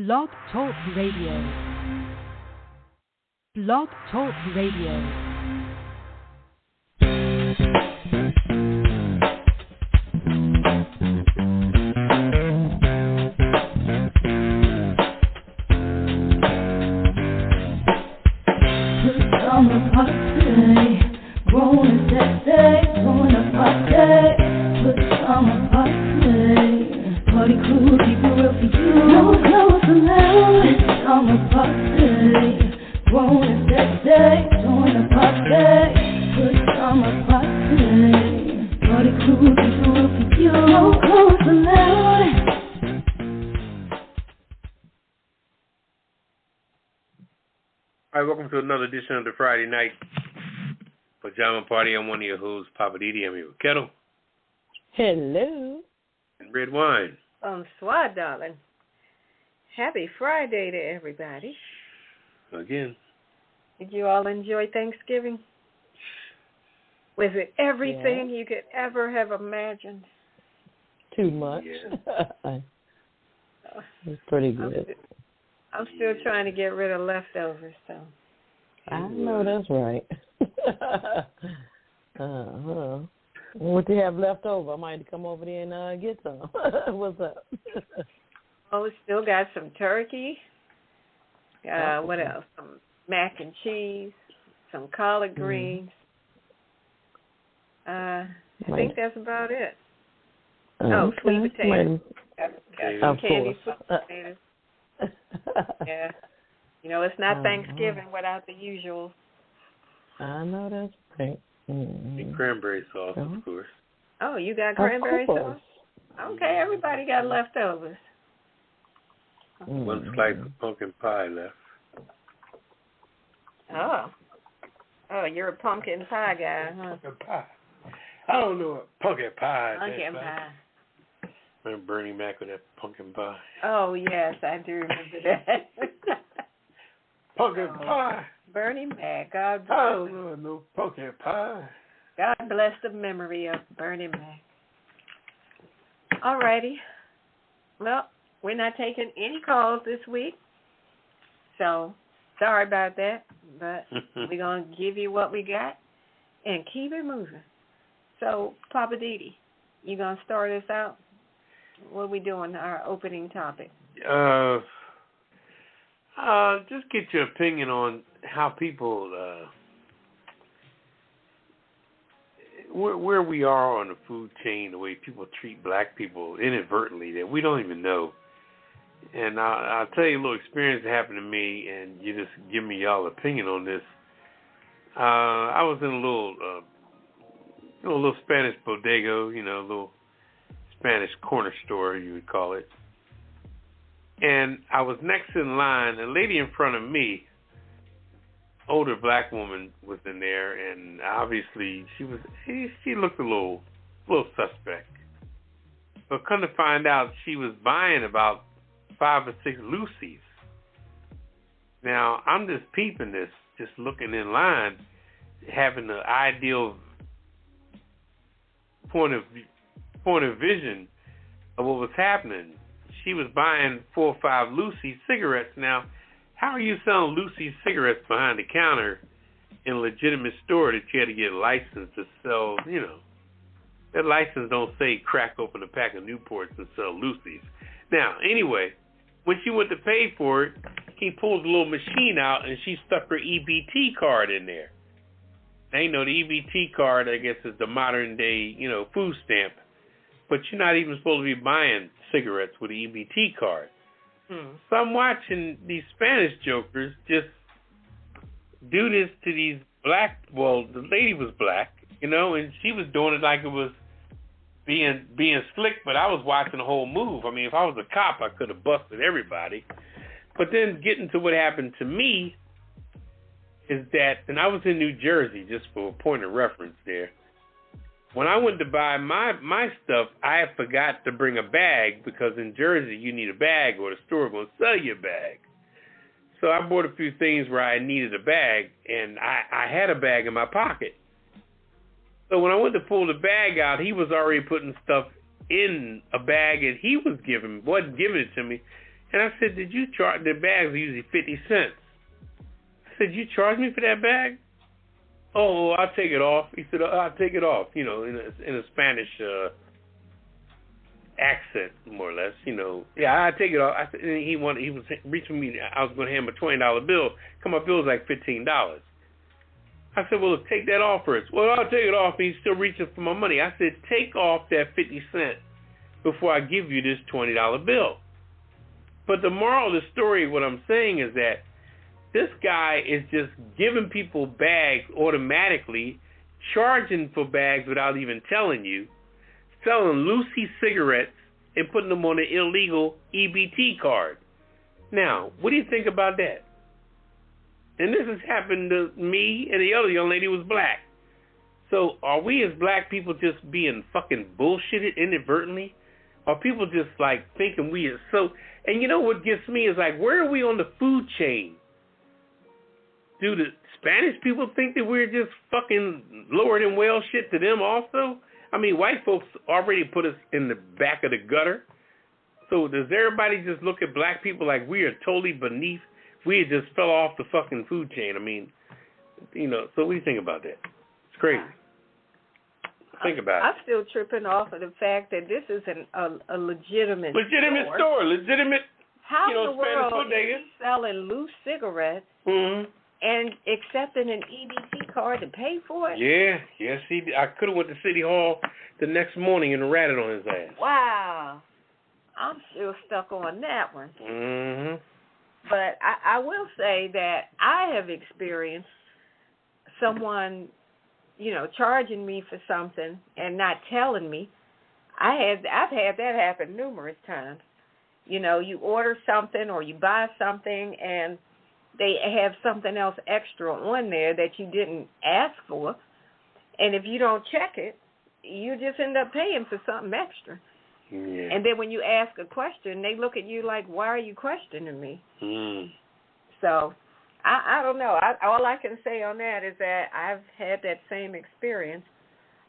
Blog Talk Radio. Blog Talk Radio. Party crew, keep it real for you. No clothes allowed. It's summer party. Grown and sexy, join the party. Put summer party. Party crew, keep it real for you. No clothes allowed. All right, welcome to another edition of the Friday Night Pajama Party. I'm one of your hosts, Poppa DD. I'm here with Ketel. Hello. And Redwine. Bonsoir, darling. Happy Friday to everybody. Again. Did you all enjoy Thanksgiving? Was it everything you could ever have imagined? Too much. Yeah. It's pretty good. I'm still trying to get rid of leftovers, so. I know that's right. Uh-huh. What do you have left over? I might come over there and get some. What's up? Oh, we still got some turkey. What else? Some mac and cheese, some collard greens. I think that's about it. Oh, sweet potatoes. Got some candy sweet potatoes. Yeah. You know, it's not Thanksgiving without the usual. I know that's right. And cranberry sauce, of course. Oh, you got cranberry sauce? Okay, everybody got leftovers. One slice of pumpkin pie left. Oh, you're a pumpkin pie guy, huh? Pumpkin pie. I don't know what pumpkin pie is. Pumpkin pie. Remember Bernie Mac with that pumpkin pie? Oh, yes, I do remember that. Pumpkin pie. Bernie Mac, God bless. I don't know no pumpkin pie. God bless the memory of Bernie Mac. All righty. Well, we're not taking any calls this week, so sorry about that, but we're going to give you what we got and keep it moving. So, Poppa DD, you going to start us out? What are we doing, our opening topic? Just get your opinion on how people, where we are on the food chain, the way people treat black people inadvertently that we don't even know. And I'll tell you a little experience that happened to me, and you just give me y'all opinion on this. I was in a little Spanish bodega, a little Spanish corner store, you would call it. And I was next in line. A lady in front of me, older black woman, was in there, and obviously she looked a little suspect. But come to find out, she was buying about 5 or 6 Lucy's. Now I'm just peeping this, just looking in line, having the ideal point of vision of what was happening. She was buying 4 or 5 Lucy cigarettes. Now, how are you selling Lucy cigarettes behind the counter in a legitimate store that you had to get a license to sell, That license don't say crack open a pack of Newports and sell Lucy's. Now, anyway, when she went to pay for it, he pulled a little machine out and she stuck her EBT card in there. Now, the EBT card, I guess, is the modern day, food stamp. But you're not even supposed to be buying cigarettes with an EBT card. So I'm watching these Spanish jokers just do this to these black, the lady was black, and she was doing it like it was being slick, but I was watching the whole move. I mean, if I was a cop, I could have busted everybody. But then getting to what happened to me is that, and I was in New Jersey, just for a point of reference there. When I went to buy my stuff, I forgot to bring a bag because in Jersey you need a bag or the store going to sell you a bag. So I bought a few things where I needed a bag, and I had a bag in my pocket. So when I went to pull the bag out, he was already putting stuff in a bag that he was giving, wasn't giving it to me. And I said, did you charge, the bags are usually 50 cents. I said, you charge me for that bag? Oh, I'll take it off. He said, I'll take it off, you know, in a Spanish accent, more or less, you know. Yeah, I'll take it off. I said, and he was reaching me. I was going to hand him a $20 bill. Come, my bill was like $15. I said, well, take that off first. Well, I'll take it off. He's still reaching for my money. I said, take off that 50 cents before I give you this $20 bill. But the moral of the story, what I'm saying is that this guy is just giving people bags automatically, charging for bags without even telling you, selling Lucy cigarettes and putting them on an illegal EBT card. Now, what do you think about that? And this has happened to me, and the other young lady was black. So are we as black people just being fucking bullshitted inadvertently? Are people just like thinking we are so... And you know what gets me is like, where are we on the food chain? Do the Spanish people think that we're just fucking lower than whale shit to them also? I mean, white folks already put us in the back of the gutter. So does everybody just look at black people like we are totally beneath? We just fell off the fucking food chain. I mean, you know, so what do you think about that? It's crazy. Think about it. I'm still tripping off of the fact that this is a legitimate store. Legitimate, How you know, in the world Spanish bodega. is he selling loose cigarettes and accepting an EBT card to pay for it? Yeah, yes, he did. I could have went to City Hall the next morning and ratted on his ass. Wow. I'm still stuck on that one. Mm-hmm. But I will say that I have experienced someone, you know, charging me for something and not telling me. I've had that happen numerous times. You know, you order something or you buy something and they have something else extra on there that you didn't ask for. And if you don't check it, you just end up paying for something extra. Yeah. And then when you ask a question, they look at you like, why are you questioning me? So, I don't know. All I can say on that is that I've had that same experience.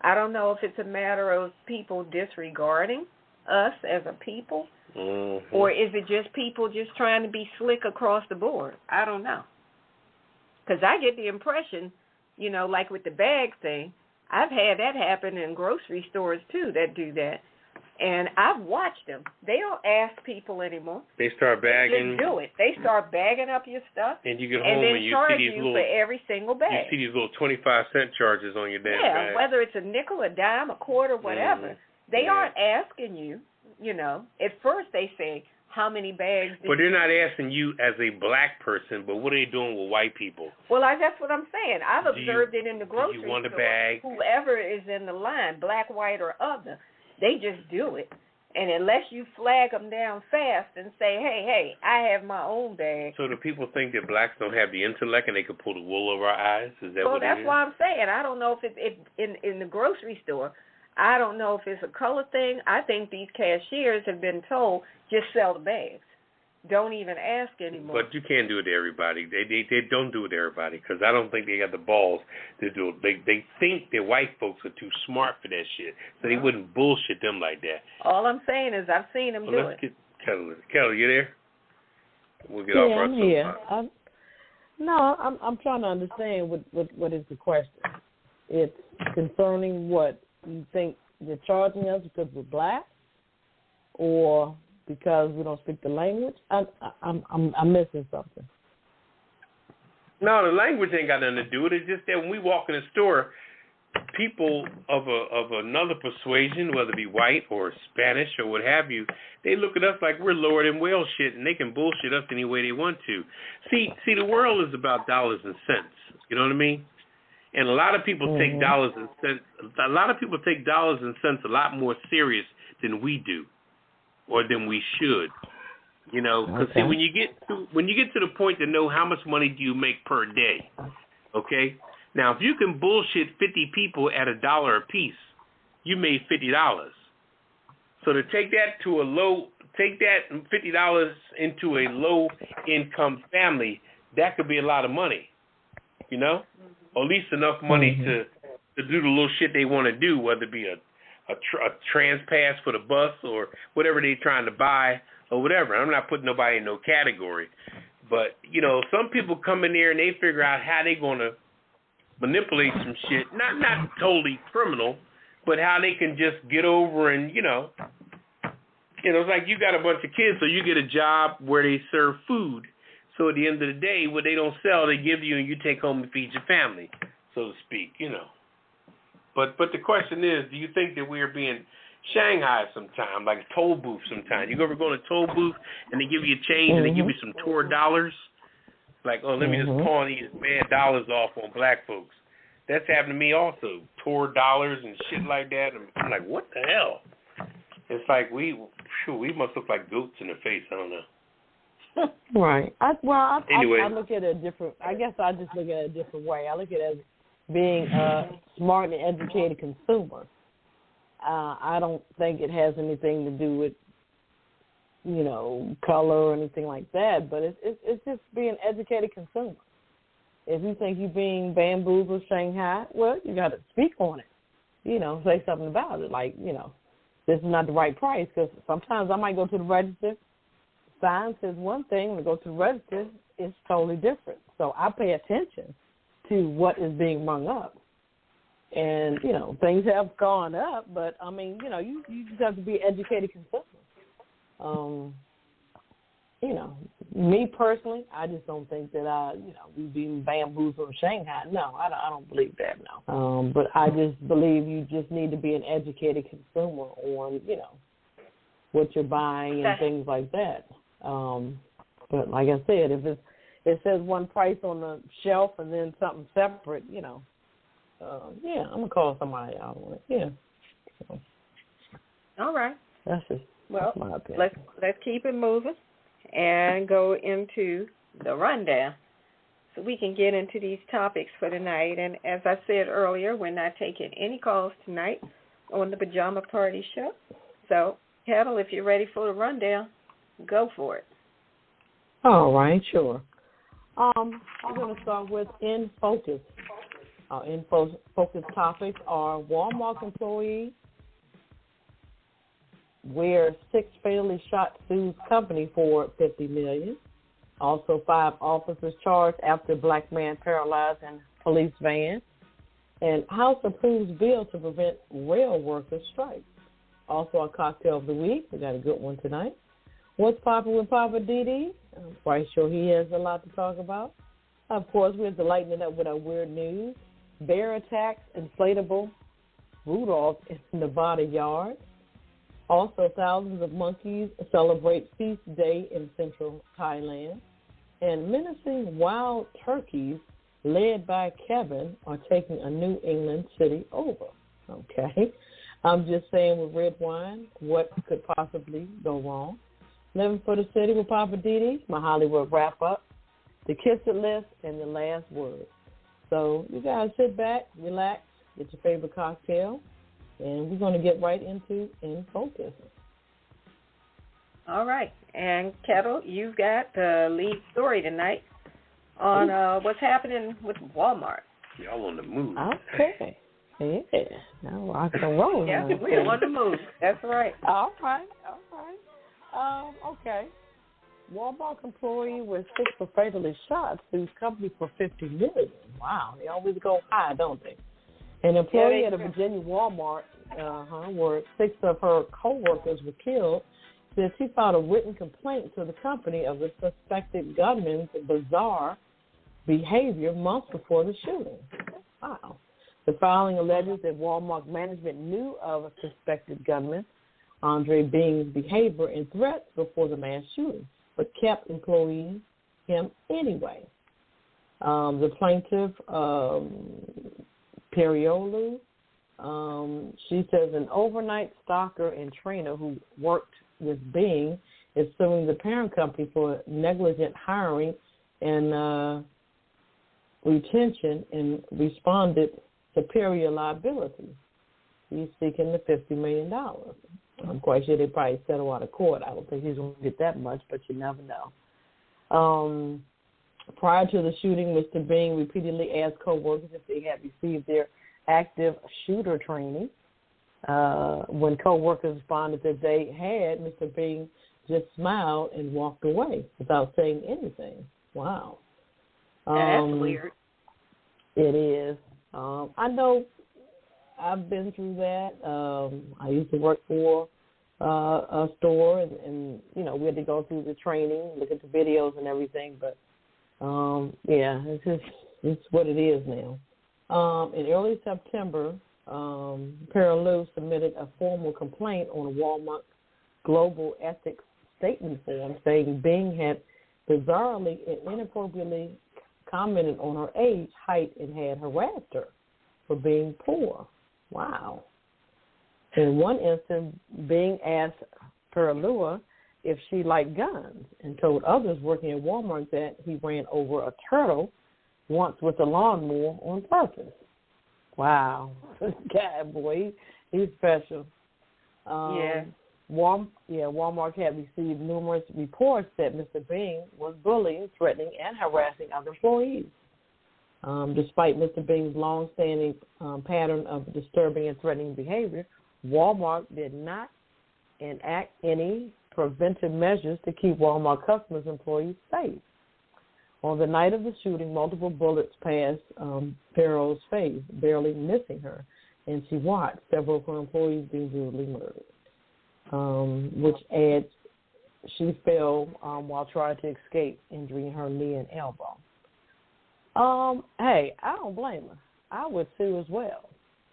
I don't know if it's a matter of people disregarding us as a people, or is it just people just trying to be slick across the board? I don't know. Because I get the impression, you know, like with the bag thing, I've had that happen in grocery stores, too, that do that. And I've watched them. They don't ask people anymore. They start bagging. They just do it. They start bagging up your stuff. And you get home and you see these little... for every single bag. You see these little 25-cent charges on your damn bag. Yeah, whether it's a nickel, a dime, a quarter, whatever. They aren't asking you, you know. At first they say, how many bags did But they're not asking you as a black person, but what are they doing with white people? Well, that's what I'm saying. I've observed it in the grocery store. Do you want a bag? Whoever is in the line, black, white, or other, they just do it. And unless you flag them down fast and say, hey, I have my own bag. So do people think that blacks don't have the intellect and they can pull the wool over our eyes? Is that what it is? Well, that's why I'm saying. I don't know if it's in the grocery store. I don't know if it's a color thing. I think these cashiers have been told, just sell the bags. Don't even ask anymore. But you can't do it to everybody. They don't do it to everybody because I don't think they got the balls to do it. They think that white folks are too smart for that shit, so they wouldn't bullshit them like that. All I'm saying is I've seen them do it. Let's get Ketel. Ketel, you there? We'll get off our I'm here. I'm trying to understand what is the question. It's concerning what you think they're charging us because we're black, or because we don't speak the language. I'm missing something. No, the language ain't got nothing to do with it. It's just that when we walk in the store, people of another persuasion, whether it be white or Spanish or what have you, they look at us like we're lower than whale shit, and they can bullshit us any way they want to. See, the world is about dollars and cents. You know what I mean? And a lot of people take dollars and cents. A lot of people take dollars and cents a lot more serious than we do, or than we should. You know, because see, when you get to the point to know how much money do you make per day, okay? Now, if you can bullshit 50 people at $1 a piece, you made $50. So to take that $50 into a low income family, that could be a lot of money, you know, or at least enough money to do the little shit they want to do, whether it be a trans pass for the bus or whatever they're trying to buy or whatever. I'm not putting nobody in no category. But, you know, some people come in there and they figure out how they're going to manipulate some shit. Not totally criminal, but how they can just get over and, you know, it's like you got a bunch of kids, so you get a job where they serve food. So at the end of the day, what they don't sell, they give you and you take home and feed your family, so to speak, you know. But the question is, do you think that we are being Shanghai sometimes, like a toll booth sometimes? You ever go to a toll booth and they give you a change and they give you some tour dollars? Like, oh, let me just pawn these bad dollars off on black folks. That's happened to me also, tour dollars and shit like that. And I'm like, what the hell? It's like we must look like goats in the face. I don't know. Right. Anyway. I look at it a different. I guess I just look at it a different way. I look at it as being a smart and educated consumer. I don't think it has anything to do with, you know, color or anything like that. But it's just being an educated consumer. If you think you're being bamboozled, Shanghai, well, you got to speak on it. You know, say something about it. Like, you know, this is not the right price, because sometimes I might go to the register. Sign says one thing, and go to the register, it's totally different. So I pay attention to what is being rung up. And, you know, things have gone up, but, I mean, you know, you just have to be an educated consumer. You know, me personally, I just don't think that we being bamboozled in Shanghai. No, I don't believe that, no. But I just believe you just need to be an educated consumer on, you know, what you're buying and things like that. But like I said, if it says one price on the shelf and then something separate, you know, I'm going to call somebody out on it. Yeah. So, all right. That's my opinion. Let's keep it moving and go into the rundown so we can get into these topics for tonight. And as I said earlier, we're not taking any calls tonight on the Pajama Party Show. So, Ketel, if you're ready for the rundown, go for it. All right, sure. We're going to start with In Focus. Our In Focus topics are Walmart employee where 6 fatally shot sues company for $50 million. Also, 5 officers charged after black man paralyzed in police van. And House approves bill to prevent rail workers strike. Also, our cocktail of the week. We got a good one tonight. What's poppin' with Poppa DD? I'm quite sure he has a lot to talk about. Of course, we're lightening it up with our weird news. Bear attacks inflatable Rudolph in Nevada yard. Also, thousands of monkeys celebrate feast day in central Thailand. And menacing wild turkeys led by Kevin are taking a New England city over. Okay. I'm just saying with Redwine, what could possibly go wrong? Living for the City with Poppa DD, my Hollywood wrap-up, the Kiss It list, and the last word. So you guys sit back, relax, get your favorite cocktail, and we're going to get right into In Focus. All right. And, Ketel, you've got the lead story tonight on what's happening with Walmart. Y'all on the move. Okay. Yeah. Now rock and roll. Yeah, we're on the move. That's right. All right. Okay. Walmart employee with 6 fatally shot sues company for $50 million. Wow, they always go high, don't they? An employee at a Virginia Walmart, where 6 of her co-workers were killed, said she filed a written complaint to the company of the suspected gunman's bizarre behavior months before the shooting. Wow. The filing alleges that Walmart management knew of a suspected gunman, Andre Bing's behavior and threats before the mass shooting, but kept employing him anyway. The plaintiff, Periolu, she says an overnight stalker and trainer who worked with Bing is suing the parent company for negligent hiring and retention and responded superior liability. He's seeking the $50 million. I'm quite sure they probably settle out of court. I don't think he's going to get that much, but you never know. Prior to the shooting, Mr. Bing repeatedly asked co-workers if they had received their active shooter training. When co-workers responded that they had, Mr. Bing just smiled and walked away without saying anything. Wow. That's weird. It is. I know I've been through that. I used to work for a store, and we had to go through the training, look at the videos and everything. But it's what it is now. In early September, Perilou submitted a formal complaint on Walmart's Global Ethics Statement form, saying Bing had bizarrely and inappropriately commented on her age, height, and had harassed her for being poor. Wow. In one instance, Bing asked Perilou if she liked guns and told others working at Walmart that he ran over a turtle once with a lawnmower on purpose. Wow. This guy, boy, he's special. Walmart had received numerous reports that Mr. Bing was bullying, threatening, and harassing other employees. Despite Mr. Bing's long-standing pattern of disturbing and threatening behavior, Walmart did not enact any preventive measures to keep Walmart customers and employees safe. On the night of the shooting, multiple bullets passed Perillou's face, barely missing her, and she watched several of her employees being brutally murdered, which adds she fell while trying to escape, injuring her knee and elbow. Hey, I don't blame her. I would sue as well,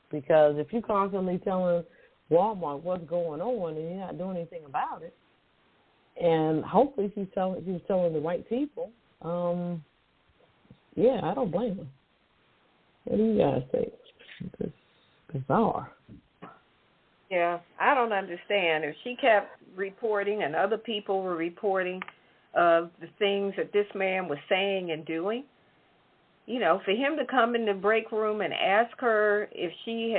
because if you're constantly telling Walmart what's going on and you're not doing anything about it, and hopefully she was telling the right people, I don't blame her. What do you guys think? It's bizarre. Yeah, I don't understand. If she kept reporting and other people were reporting of the things that this man was saying and doing, for him to come in the break room and ask her if he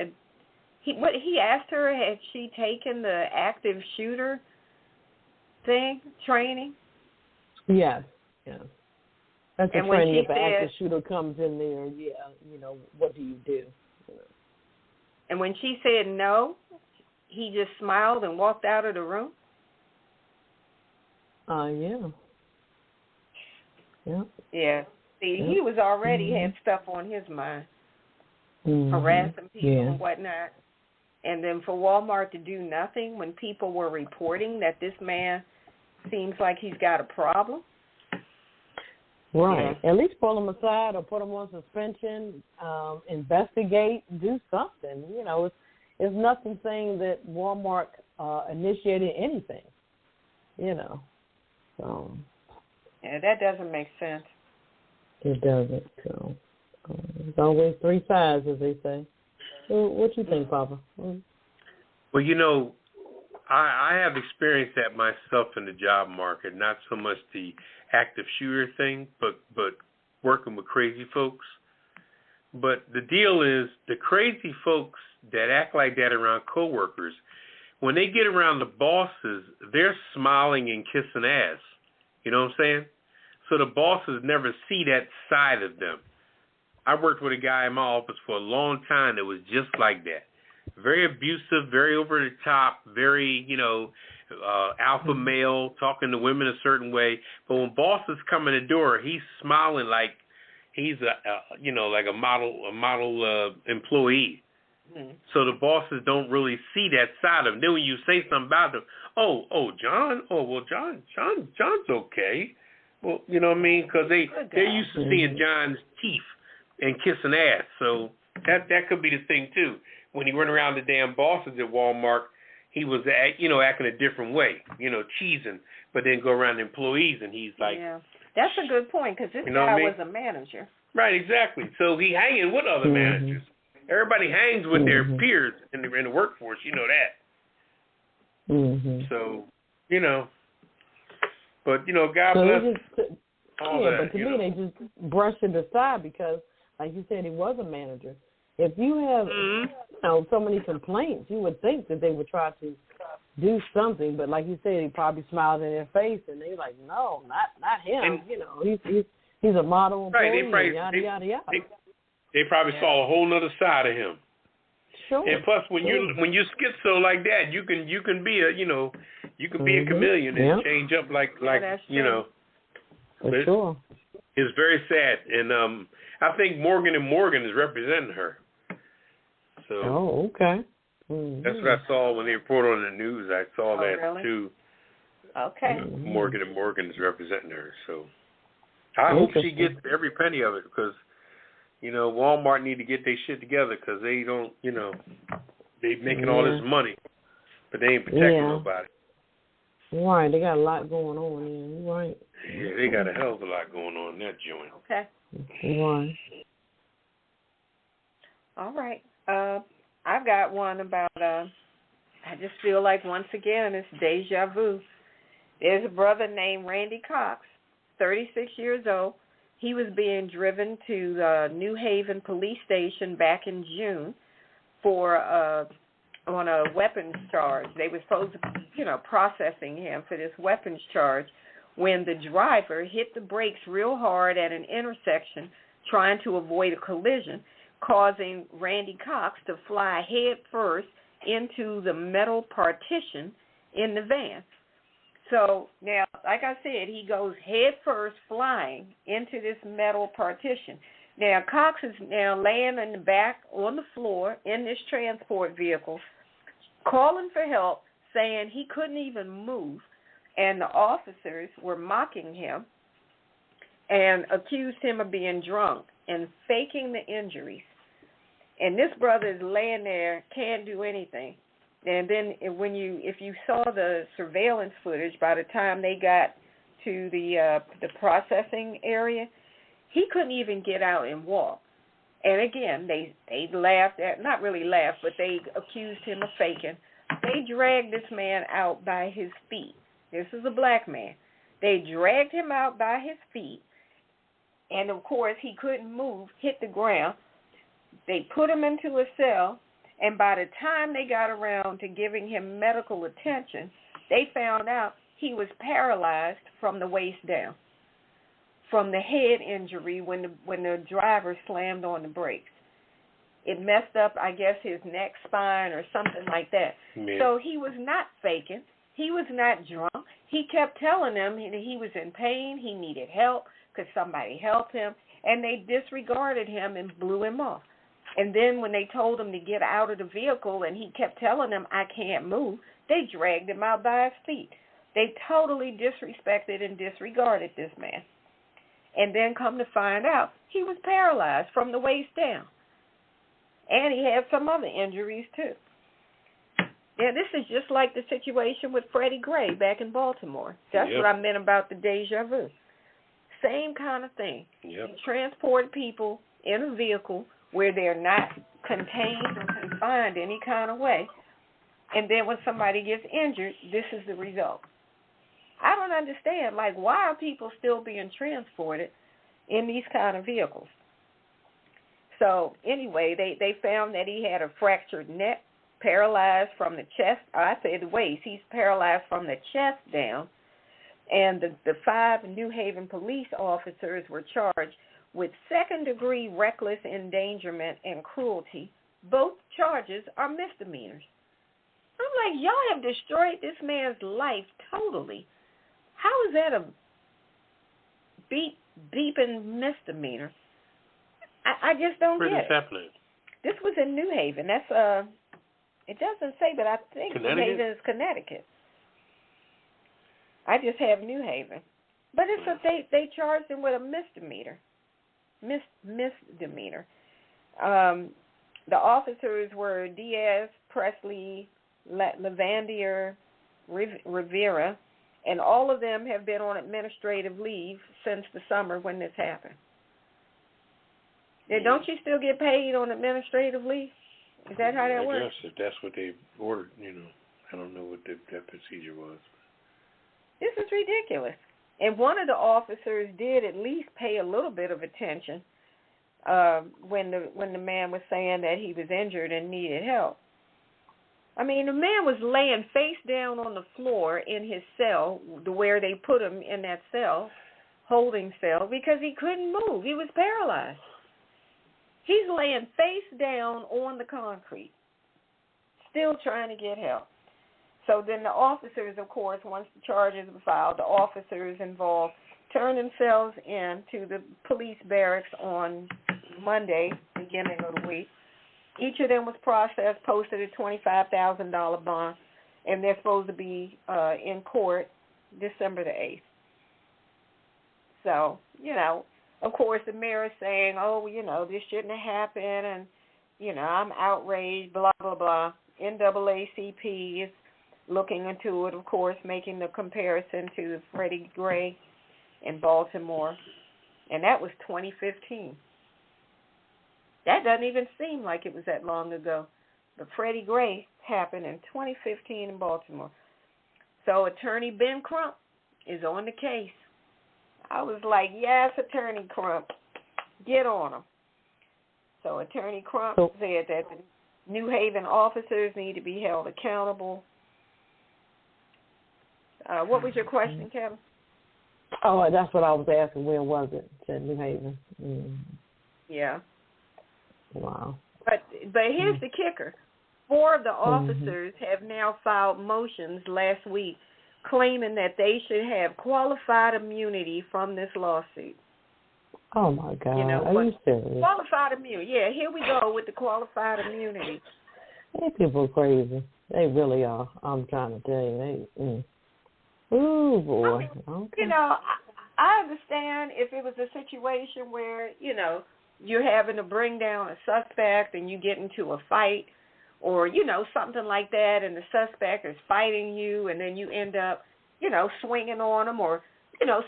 asked her, had she taken the active shooter training? Yes. That's the training. If an active shooter comes in there, what do you do? And when she said no, he just smiled and walked out of the room? Yeah. See, he was already had stuff on his mind, harassing people and whatnot. And then for Walmart to do nothing when people were reporting that this man seems like he's got a problem. Right. Yeah. At least pull him aside or put him on suspension, investigate, do something. It's nothing saying that Walmart initiated anything, So. Yeah, that doesn't make sense. It doesn't. So there's always three sides, as they say. What you think, Papa? Well, I have experienced that myself in the job market, not so much the active shooter thing, but working with crazy folks. But the deal is the crazy folks that act like that around coworkers, when they get around the bosses, they're smiling and kissing ass. You know what I'm saying? So the bosses never see that side of them. I worked with a guy in my office for a long time that was just like that. Very abusive, very over the top, very, alpha male, talking to women a certain way. But when bosses come in the door, he's smiling like he's like a model employee. Mm-hmm. So the bosses don't really see that side of him. Then when you say something about him, John, John's okay. Well, you know what I mean? Because they're used to seeing John's teeth and kissing ass. So that could be the thing too. When he went around the damn bosses at Walmart, he was acting a different way, cheesing, but then go around the employees and he's like, yeah, that's a good point because this guy was a manager. Right, exactly. So he hanging with other managers. Everybody hangs with their peers in the workforce. You know that. Mm-hmm. So, but God bless. But to me, they just brushed it aside because, like you said, he was a manager. If you have, so many complaints, you would think that they would try to do something. But like you said, he probably smiled in their face, and they're like, "No, not him." And, he's a model employee. Right? They probably saw a whole other side of him. Sure. And plus, when you schizo like that, you can be a be a chameleon and change up like For sure. It's very sad, and I think Morgan & Morgan is representing her. So. Oh, okay. Mm-hmm. That's what I saw when they reported on the news. I saw that really? too. Okay. Morgan & Morgan is representing her, so I hope she gets every penny of it because, Walmart need to get their shit together because they don't, they making all this money, but they ain't protecting nobody. Right, they got a lot going on. Yeah, right. Yeah, they got a hell of a lot going on in that joint. Okay. Right. All right. I've got one about, I just feel like once again it's deja vu. There's a brother named Randy Cox, 36 years old. He was being driven to the New Haven police station back in June on a weapons charge. They were supposed to be, processing him for this weapons charge when the driver hit the brakes real hard at an intersection trying to avoid a collision, causing Randy Cox to fly head first into the metal partition in the van. So now, like I said, he goes head first flying into this metal partition. Now, Cox is now laying in the back on the floor in this transport vehicle, calling for help, saying he couldn't even move, and the officers were mocking him and accused him of being drunk and faking the injuries. And this brother is laying there, can't do anything. And then if you saw the surveillance footage, by the time they got to the processing area, he couldn't even get out and walk. And again, they laughed at, not really laughed, but they accused him of faking. They dragged this man out by his feet. This is a black man. They dragged him out by his feet, and of course he couldn't move, hit the ground. They put him into a cell, and by the time they got around to giving him medical attention, they found out he was paralyzed from the waist down, from the head injury when the driver slammed on the brakes. It messed up, I guess, his neck, spine, or something like that. Man. So he was not faking. He was not drunk. He kept telling them that he was in pain, he needed help, could somebody help him, and they disregarded him and blew him off. And then when they told him to get out of the vehicle and he kept telling them, I can't move, they dragged him out by his feet. They totally disrespected and disregarded this man. And then come to find out, he was paralyzed from the waist down. And he had some other injuries, too. Yeah, this is just like the situation with Freddie Gray back in Baltimore. That's what I meant about the deja vu. Same kind of thing. Yep. You transport people in a vehicle where they're not contained or confined any kind of way, and then when somebody gets injured, this is the result. I don't understand, why are people still being transported in these kind of vehicles? So, anyway, they found that he had a fractured neck, paralyzed from the chest, the waist. He's paralyzed from the chest down, and the 5 New Haven police officers were charged with second-degree reckless endangerment and cruelty. Both charges are misdemeanors. I'm like, y'all have destroyed this man's life totally. How is that a beeping misdemeanor? I just don't get it. Where is this happening? This was in New Haven. That's it doesn't say, but I think New Haven is Connecticut. I just have New Haven, but it's they charged him with a misdemeanor. Misdemeanor. The officers were Diaz, Presley, Lavandier, Rivera, and all of them have been on administrative leave since the summer when this happened. Now, don't you still get paid on administrative leave? Is that how that works? I guess if that's what they ordered, I don't know what that procedure was. This is ridiculous. And one of the officers did at least pay a little bit of attention when the man was saying that he was injured and needed help. I mean, the man was laying face down on the floor in his cell, where they put him in that cell, holding cell, because he couldn't move. He was paralyzed. He's laying face down on the concrete. still trying to get help. So then the officers, of course, once the charges were filed, the officers involved turned themselves in to the police barracks on Monday, beginning of the week. Each of them was processed, posted a $25,000 bond, and they're supposed to be in court December the 8th. So, of course, the mayor is saying, this shouldn't have happened, and, I'm outraged, blah, blah, blah. NAACP is looking into it, of course, making the comparison to Freddie Gray in Baltimore, and that was 2015. That doesn't even seem like it was that long ago. But Freddie Gray happened in 2015 in Baltimore. So Attorney Ben Crump is on the case. I was like, yes, Attorney Crump, get on him. So Attorney Crump said that the New Haven officers need to be held accountable. What was your question, Kevin? Oh, that's what I was asking. When was it? Said New Haven. Yeah. Wow. But here's the kicker. 4 of the officers have now filed motions last week claiming that they should have qualified immunity from this lawsuit. Oh, my God. Are you serious? Qualified immunity. Yeah, here we go with the qualified immunity. These people are crazy. They really are. I'm trying to tell you. Ooh, boy. Okay. I understand if it was a situation where, you're having to bring down a suspect and you get into a fight or, something like that, and the suspect is fighting you and then you end up, swinging on them or,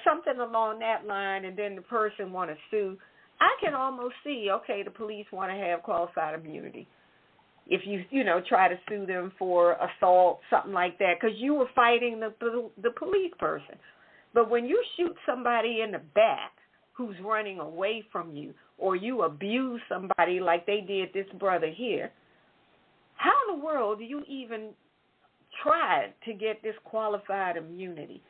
something along that line, and then the person want to sue. I can almost see, okay, the police want to have qualified immunity. If you, try to sue them for assault, something like that, because you were fighting the police person. But when you shoot somebody in the back who's running away from you, or you abuse somebody like they did this brother here, how in the world do you even try to get this qualified immunity?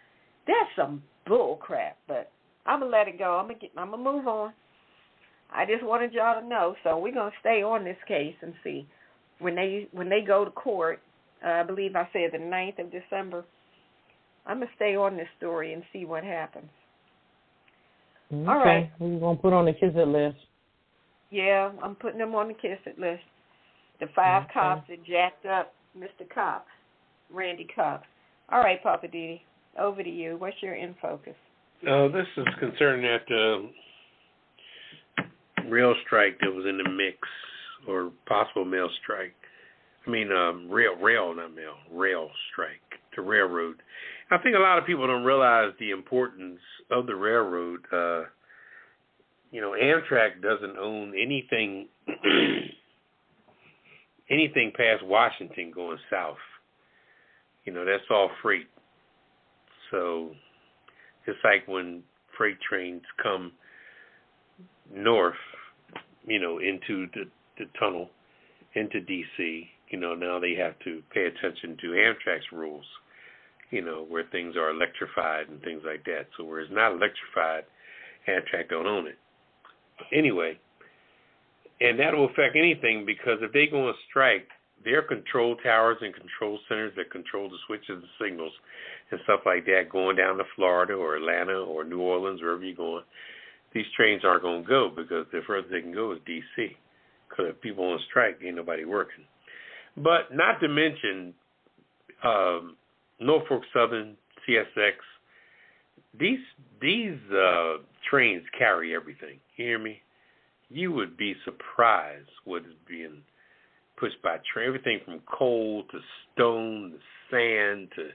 That's some bull crap, but I'm going to let it go. I'm going to move on. I just wanted y'all to know, so we're going to stay on this case and see. When they go to court, I believe I said the 9th of December, I'm going to stay on this story and see what happens. Okay. All right. We're going to put on the kiss it list. Yeah, I'm putting them on the kiss it list. The 5 cops that jacked up Mr. Cox, Randy Cox. All right, Poppa DD, over to you. What's your in focus? This is concerning that rail strike that was in the mix, or possible mail strike. I mean, rail strike, the railroad. I think a lot of people don't realize the importance of the railroad. Amtrak doesn't own anything anything past Washington going south. That's all freight. So it's like when freight trains come north, into the tunnel, into D.C., now they have to pay attention to Amtrak's rules, where things are electrified and things like that. So where it's not electrified, Amtrak don't own it. Anyway, and that will affect anything, because if they go on strike, their control towers and control centers that control the switches and signals and stuff like that going down to Florida or Atlanta or New Orleans, wherever you're going, these trains aren't going to go, because the furthest they can go is D.C. Because if people on strike, ain't nobody working. But not to mention Norfolk Southern, CSX, these trains carry everything. You hear me? You would be surprised what is being pushed by train. Everything from coal to stone to sand to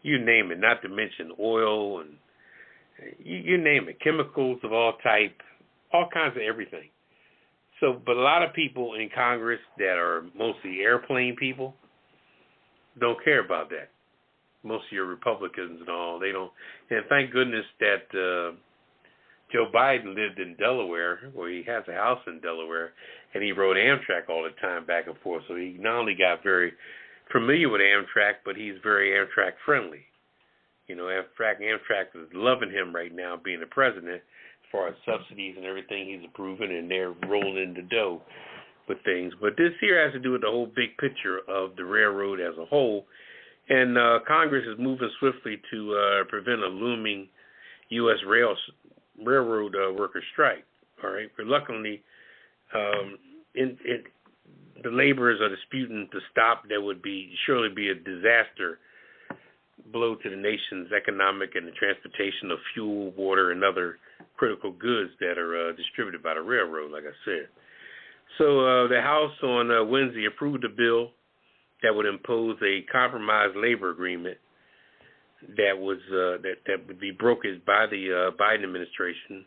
you name it. Not to mention oil and you name it, chemicals of all type, all kinds of everything. So, but a lot of people in Congress that are mostly airplane people don't care about that. Most of your Republicans and all, they don't. And thank goodness that Joe Biden lived in Delaware, where he has a house in Delaware, and he rode Amtrak all the time back and forth. So he not only got very familiar with Amtrak, but he's very Amtrak friendly. Amtrak is loving him right now, being the president, as far as subsidies and everything he's approving, and they're rolling in the dough. with things. But this here has to do with the whole big picture of the railroad as a whole. And Congress is moving swiftly to prevent a looming U.S. railroad worker strike. All right. Reluctantly, the laborers are disputing the stop that would surely be a disaster blow to the nation's economic and the transportation of fuel, water, and other critical goods that are distributed by the railroad, like I said. So the House on Wednesday approved a bill that would impose a compromise labor agreement that was that would be brokered by the Biden administration,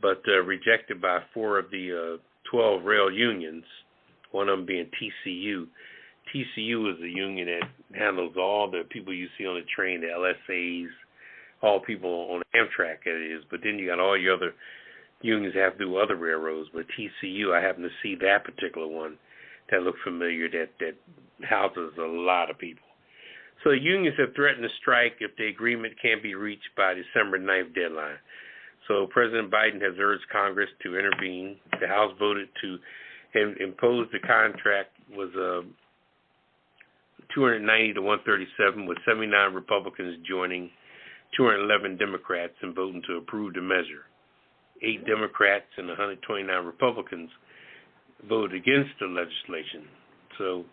but rejected by 4 of the 12 rail unions, one of them being TCU. TCU is the union that handles all the people you see on the train, the LSAs, all people on Amtrak, it is. But then you got all your other unions that have to do other railroads. But TCU, I happen to see that particular one that looked familiar, that houses a lot of people. So the unions have threatened to strike if the agreement can't be reached by December 9th deadline. So President Biden has urged Congress to intervene. The House voted to impose the contract was 290 to 137, with 79 Republicans joining 211 Democrats in voting to approve the measure. 8 Democrats and 129 Republicans voted against the legislation. So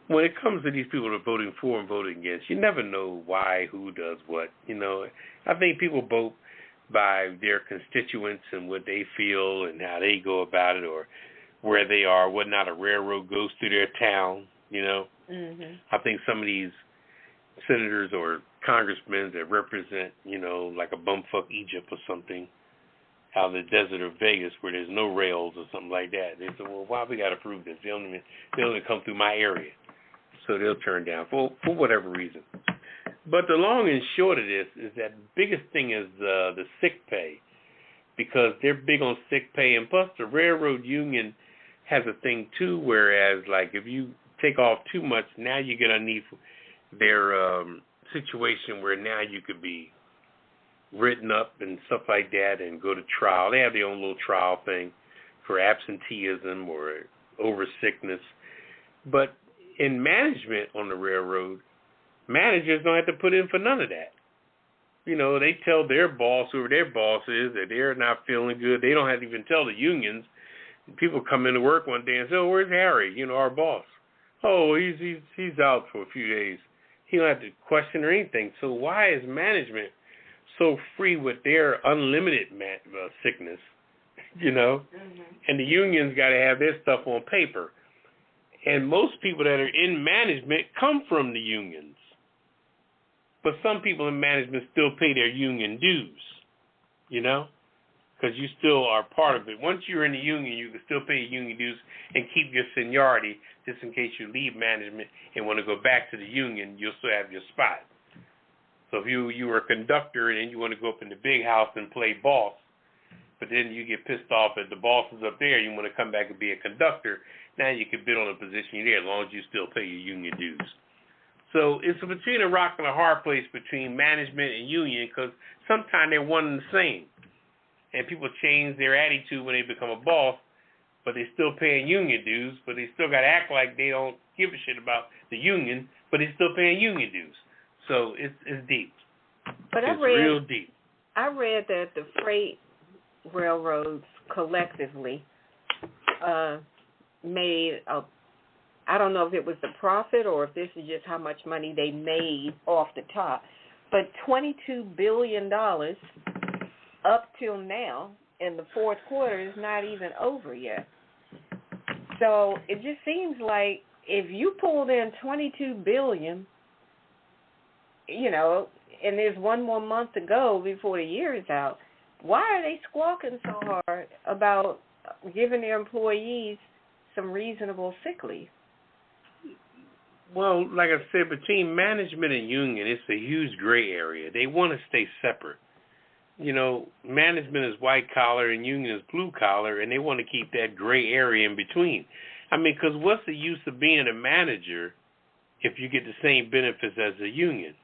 when it comes to these people that are voting for and voting against, you never know why, who does what. You know, I think people vote by their constituents and what they feel and how they go about it, or where they are, whether or not a railroad goes through their town, you know. Mm-hmm. I think some of these senators or congressmen that represent, you know, like a bumfuck Egypt or something, out in the desert of Vegas where there's no rails or something like that. They say, well, why we got to prove this? They only come through my area. So they'll turn down for whatever reason. But the long and short of this is that the biggest thing is the sick pay, because they're big on sick pay. And plus the railroad union has a thing too, whereas like if you take off too much, now you get underneath their situation where now you could be written up and stuff like that and go to trial. They have their own little trial thing for absenteeism or over sickness. But in management on the railroad, managers don't have to put in for none of that. You know, they tell their boss, whoever their boss is, that they're not feeling good. They don't have to even tell the unions. People come into work one day and say, oh, where's Harry, you know, our boss? Oh, he's out for a few days. He don't have to question or anything. So why is management so free with their unlimited sickness, you know? Mm-hmm. And the unions got to have their stuff on paper. And most people that are in management come from the unions. But some people in management still pay their union dues, you know, because you still are part of it. Once you're in the union, you can still pay your union dues and keep your seniority, just in case you leave management and want to go back to the union, you'll still have your spot. So if you were a conductor and then you want to go up in the big house and play boss, but then you get pissed off at the bosses up there, you want to come back and be a conductor, now you can bid on a position there as long as you still pay your union dues. So it's between a rock and a hard place between management and union, because sometimes they're one and the same. And people change their attitude when they become a boss, but they're still paying union dues, but they still got to act like they don't give a shit about the union, but they're still paying union dues. So it's deep. But it's real deep. I read that the freight railroads collectively made a, I don't know if it was the profit or if this is just how much money they made off the top, but $22 billion up till now, and the fourth quarter is not even over yet. So it just seems like if you pulled in $22 billion, you know, and there's one more month to go before the year is out, why are they squawking so hard about giving their employees some reasonable sick leave? Well, like I said, between management and union, it's a huge gray area. They want to stay separate. You know, management is white collar and union is blue collar, and they want to keep that gray area in between. I mean, because what's the use of being a manager if you get the same benefits as a union,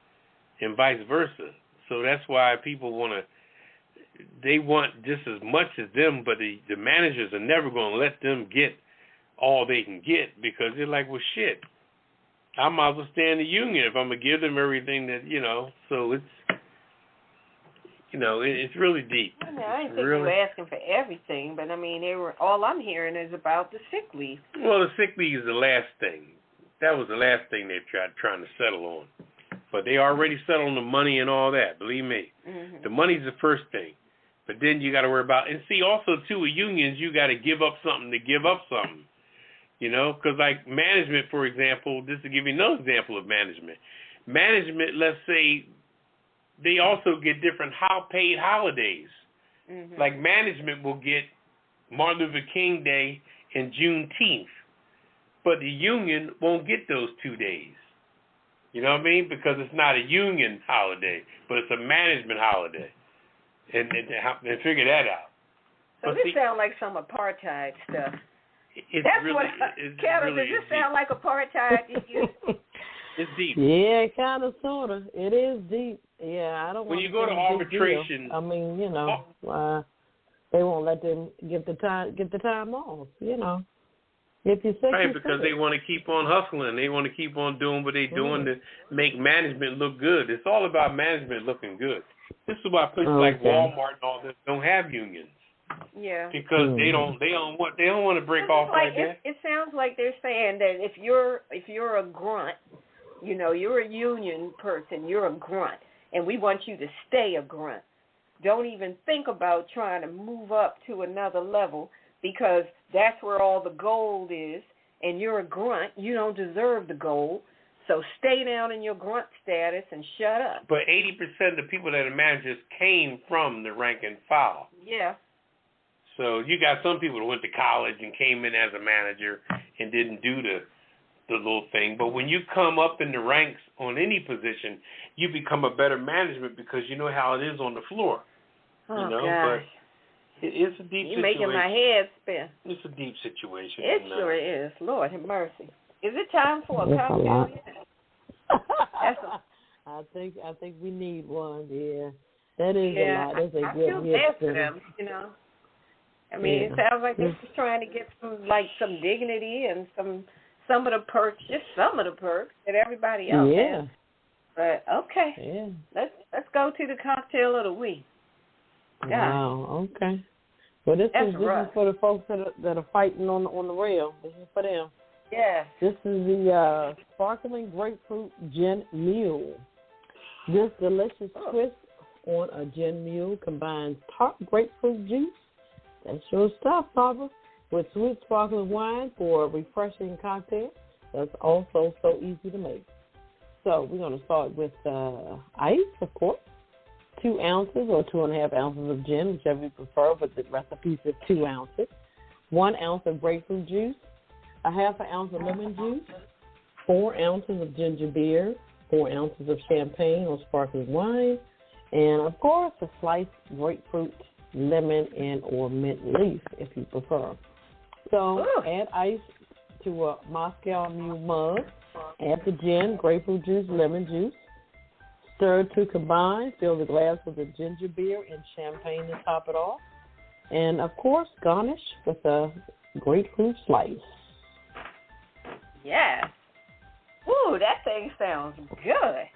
and vice versa? So that's why people they want just as much as them, but the managers are never going to let them get all they can get because they're like, well, shit, I might as well stay in the union if I'm going to give them everything that, so it's, it's really deep. I didn't think you were asking for everything, but, all I'm hearing is about the sick leave. Well, the sick leave is the last thing. That was the last thing they're trying to settle on. But they already settled on the money and all that, believe me. Mm-hmm. The money's the first thing. But then you got to worry about, and see, also, too, with unions, you got to give up something to give up something. Because like management, for example, just to give you another example of management. Management, let's say, they also get different paid holidays. Mm-hmm. Like management will get Martin Luther King Day and Juneteenth. But the union won't get those 2 days. You know what I mean? Because it's not a union holiday, but it's a management holiday. And figure that out. So this sounds like some apartheid stuff. Ketel, does this sound like apartheid to you? It's deep. Yeah, kind of, sort of. It is deep. Yeah, I don't. When you go to arbitration, they won't let them get the time off. If you're sick, right? Because they want to keep on hustling. They want to keep on doing what they're doing to make management look good. It's all about management looking good. This is why places like Walmart and all this don't have unions. Yeah. Because they don't want to break off like that. It sounds like they're saying that if you're a grunt, you're a union person, you're a grunt, and we want you to stay a grunt. Don't even think about trying to move up to another level because that's where all the gold is, and you're a grunt. You don't deserve the gold. So stay down in your grunt status and shut up. But 80% of the people that are managers came from the rank and file. Yeah. So you got some people that went to college and came in as a manager and didn't do the little thing. But when you come up in the ranks on any position, you become a better management because you know how it is on the floor. Oh, But gosh. it's a deep situation. You're making my head spin. It's a deep situation. It sure is. Lord have mercy. Is it time for a cocktail yet? I think we need one. Yeah, that is a lot. That's a good I feel bad for them. It sounds like they're just trying to get some dignity and some of the perks, just some of the perks that everybody else has. But okay, let's go to the cocktail of the week. Wow. Okay. Well, this is for the folks that are fighting on the rail. This is for them. Yeah. This is the sparkling grapefruit gin mule. This delicious twist on a gin mule combines tart grapefruit juice, that's your stuff, Papa, with sweet sparkling wine for a refreshing cocktail. That's also so easy to make. So we're going to start with ice, of course. 2 ounces or 2.5 ounces of gin, whichever you prefer, but the recipe says 2 ounces. 1 ounce of grapefruit juice. 1/2 ounce of lemon juice, 4 ounces of ginger beer, 4 ounces of champagne or sparkling wine, and, of course, a sliced grapefruit, lemon, and or mint leaf, if you prefer. So add ice to a Moscow Mule mug. Add the gin, grapefruit juice, lemon juice. Stir to combine. Fill the glass with the ginger beer and champagne to top it off. And, of course, garnish with a grapefruit slice. Yes. Ooh, that thing sounds good.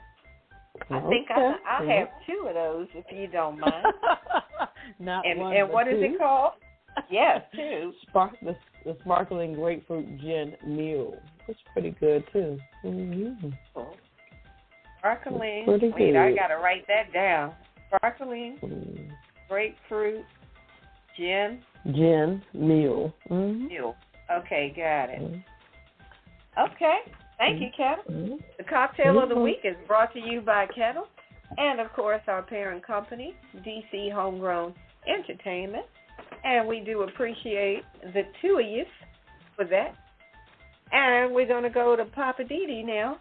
I think I'll have 2 of those if you don't mind. Not and, one, and but what 2. is it called? Yes, 2. The sparkling grapefruit gin mule. It's pretty good too. Mm-hmm. Sparkling. Pretty good. I gotta write that down. Sparkling grapefruit gin mule. Mm-hmm. Mule. Okay, got it. Mm-hmm. Okay. Thank you, Ketel. Mm-hmm. The cocktail of the week is brought to you by Ketel and, of course, our parent company, DC Homegrown Entertainment. And we do appreciate the 2 of you for that. And we're going to go to Poppa DD now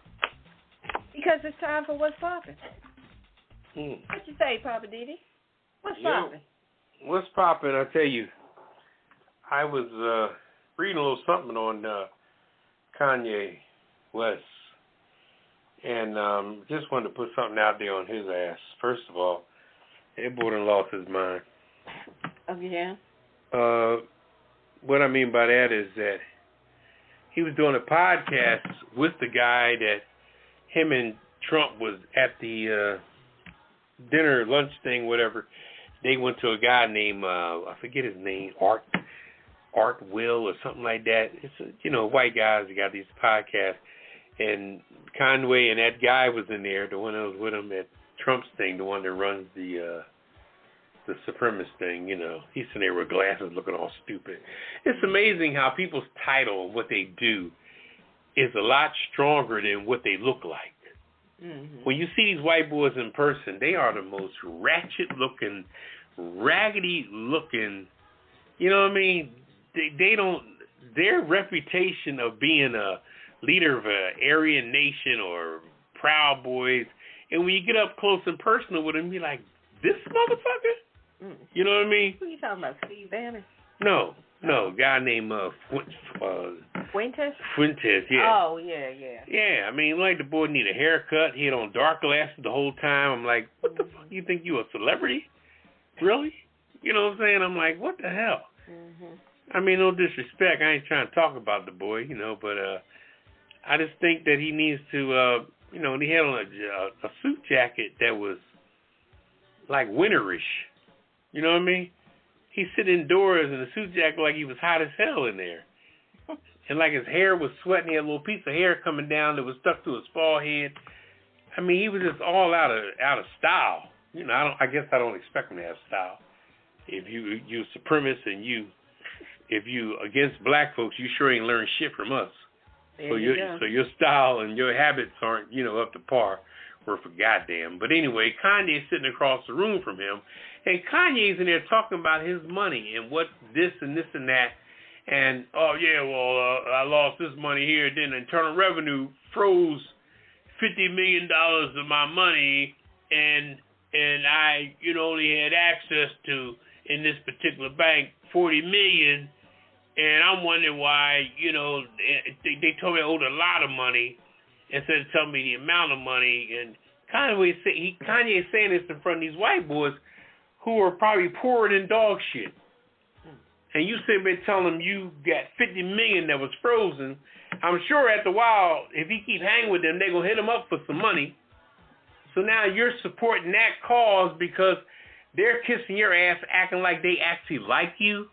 because it's time for What's Poppin'. What you say, Poppa DD? What's poppin'? What's poppin'? I tell you, I was reading a little something on Kanye West, and just wanted to put something out there on his ass. First of all, that boy done lost his mind. Oh, yeah? What I mean by that is that he was doing a podcast with the guy that him and Trump was at the dinner, lunch thing, whatever. They went to a guy named, I forget his name, Art Will or something like that. It's white guys that got these podcasts. And Conway and that guy was in there, the one that was with him at Trump's thing, the one that runs the supremacist thing, He's sitting there with glasses looking all stupid. It's amazing how people's title and what they do is a lot stronger than what they look like. Mm-hmm. When you see these white boys in person, they are the most ratchet-looking, raggedy-looking, you know what I mean? They don't, their reputation of being a leader of an Aryan nation or Proud Boys, and when you get up close and personal with them, you're like, this motherfucker? Mm. You know what I mean? Who are you talking about, Steve Bannon? No, a guy named Fuentes? Fuentes, yeah. Oh, yeah. Yeah, I mean, like the boy need a haircut. He had on dark glasses the whole time. I'm like, what the fuck? You think you a celebrity? Really? You know what I'm saying? I'm like, what the hell? Mm-hmm. I mean, no disrespect. I ain't trying to talk about the boy, but I just think that he needs to, he had on a suit jacket that was like winterish. You know what I mean? He sit indoors in a suit jacket like he was hot as hell in there. And like his hair was sweating. He had a little piece of hair coming down that was stuck to his forehead. I mean, he was just all out of style. I guess I don't expect him to have style. If you supremacist and if you against black folks, you sure ain't learned shit from us. So your style and your habits aren't, up to par. We're for goddamn. But anyway, Kanye's sitting across the room from him, and Kanye's in there talking about his money and what this and this and that. And, I lost this money here. Then Internal Revenue froze $50 million of my money, and I, only had access to, in this particular bank, $40 million. And I'm wondering why, they told me I owed a lot of money instead of telling me the amount of money. And Kanye is saying this in front of these white boys who are probably poorer than dog shit. And you sit there telling them you got $50 million that was frozen. I'm sure after a while, if he keep hanging with them, they're going to hit him up for some money. So now you're supporting that cause because they're kissing your ass, acting like they actually like you.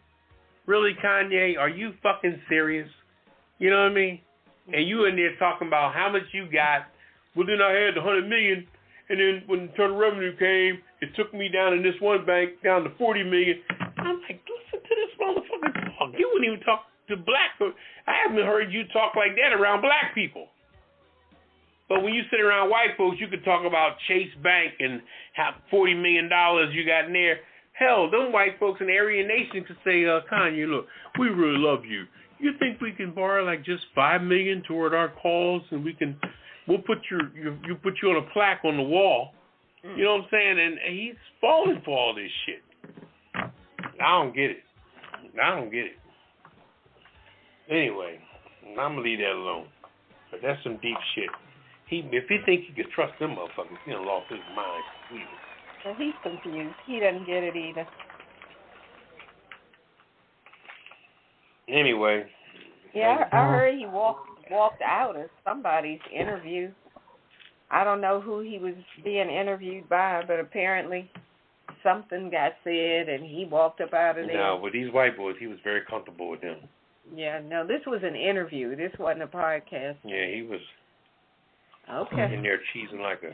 Really, Kanye? Are you fucking serious? You know what I mean? And you in there talking about how much you got. Well, then I had the $100 million, and then when Internal Revenue came, it took me down in this one bank down to $40 million. I'm like, listen to this motherfucker talk. You wouldn't even talk to black folks. I haven't heard you talk like that around black people. But when you sit around white folks, you could talk about Chase Bank and how $40 million you got in there. Hell, them white folks in the Aryan Nation could say, Kanye, look, we really love you. You think we can borrow like just $5 million toward our cause, and we'll put you put you on a plaque on the wall. You know what I'm saying? And he's falling for all this shit. I don't get it. Anyway, I'm gonna leave that alone. But that's some deep shit. If he thinks he can trust them motherfuckers, he done lost his mind completely. Well, he's confused. He doesn't get it either. Anyway. Yeah, I heard he walked out of somebody's interview. I don't know who he was being interviewed by, but apparently something got said and he walked up out of there. No, with these white boys, he was very comfortable with them. Yeah, no, this was an interview. This wasn't a podcast. Yeah, he was in there cheesing like a,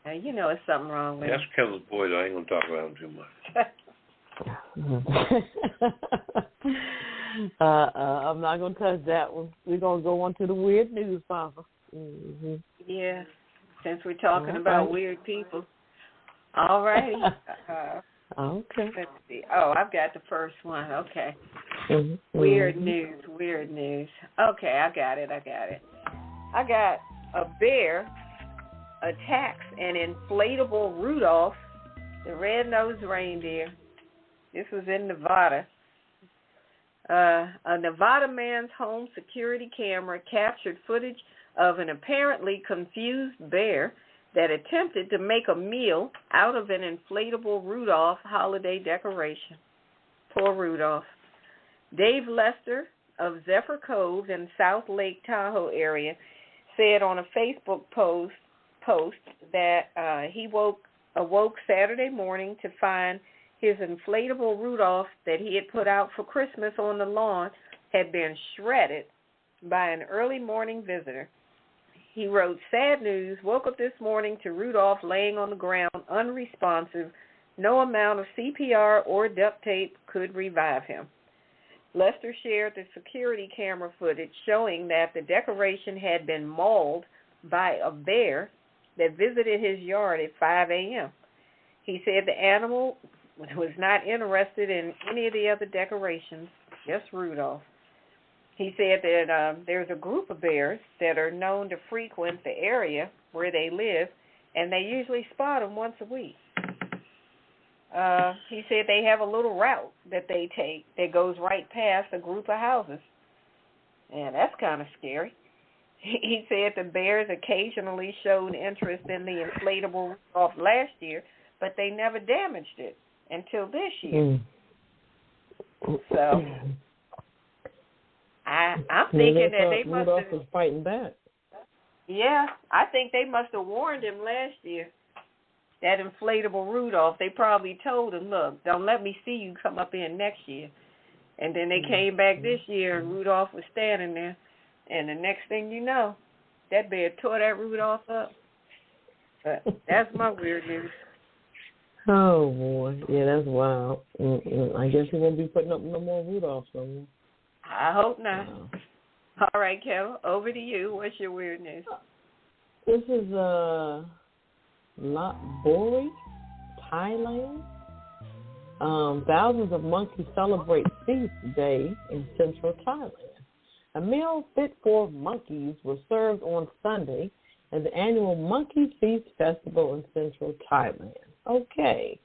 it's something wrong with him. That's Ketel's boy, though. I ain't going to talk about him too much. I'm not going to touch that one. We're going to go on to the weird news, Papa. Mm-hmm. Yeah, since we're talking about weird people. All righty. Okay. Let's see. Oh, I've got the first one. Okay. Mm-hmm. Weird news. Okay, I got it. I got a bear attacks an inflatable Rudolph, the red-nosed reindeer. This was in Nevada. A Nevada man's home security camera captured footage of an apparently confused bear that attempted to make a meal out of an inflatable Rudolph holiday decoration. Poor Rudolph. Dave Lester of Zephyr Cove in South Lake Tahoe area said on a Facebook post that he awoke Saturday morning to find his inflatable Rudolph that he had put out for Christmas on the lawn had been shredded by an early morning visitor. He wrote, "Sad news, woke up this morning to Rudolph laying on the ground, unresponsive. No amount of CPR or duct tape could revive him." Lester shared the security camera footage showing that the decoration had been mauled by a bear that visited his yard at 5 a.m. He said the animal was not interested in any of the other decorations, just Rudolph. He said that there's a group of bears that are known to frequent the area where they live, and they usually spot them once a week. He said they have a little route that they take that goes right past a group of houses, and that's kind of scary. He said the bears occasionally showed interest in the inflatable Rudolph last year, but they never damaged it until this year. So I'm thinking that they must Rudolph have. was fighting back. Yeah, I think they must have warned him last year. That inflatable Rudolph, they probably told him, "Look, don't let me see you come up in next year." And then they came back this year, and Rudolph was standing there. And the next thing you know, that bear tore that Rudolph up. But that's my weird news. Oh, boy. Yeah, that's wild. I guess he won't be putting up no more Rudolphs no more. I hope not. Wow. All right, Ketel, over to you. What's your weird news? This is Bori, Thailand. Thousands of monkeys celebrate Feast Day in central Thailand. A meal fit for monkeys was served on Sunday at the annual Monkey Feast Festival in central Thailand. Okay.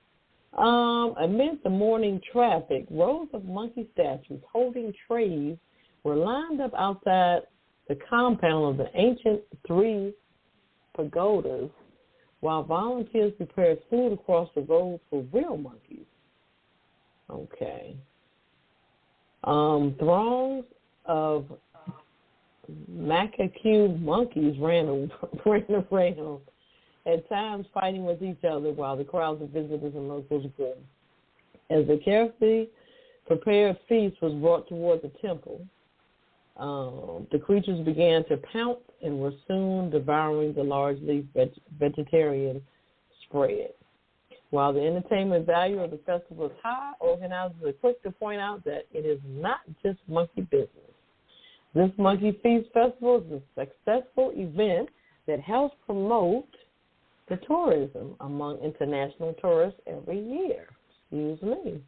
Amid the morning traffic, rows of monkey statues holding trays were lined up outside the compound of the ancient 3 pagodas, while volunteers prepared food across the road for real monkeys. Okay. Throngs of macaque monkeys ran around, at times fighting with each other while the crowds of visitors and locals grew. As the carefully prepared feast was brought toward the temple, the creatures began to pounce and were soon devouring the largely vegetarian spread. While the entertainment value of the festival is high, organizers are quick to point out that it is not just monkey business. This Monkey Feast Festival is a successful event that helps promote the tourism among international tourists every year. Excuse me.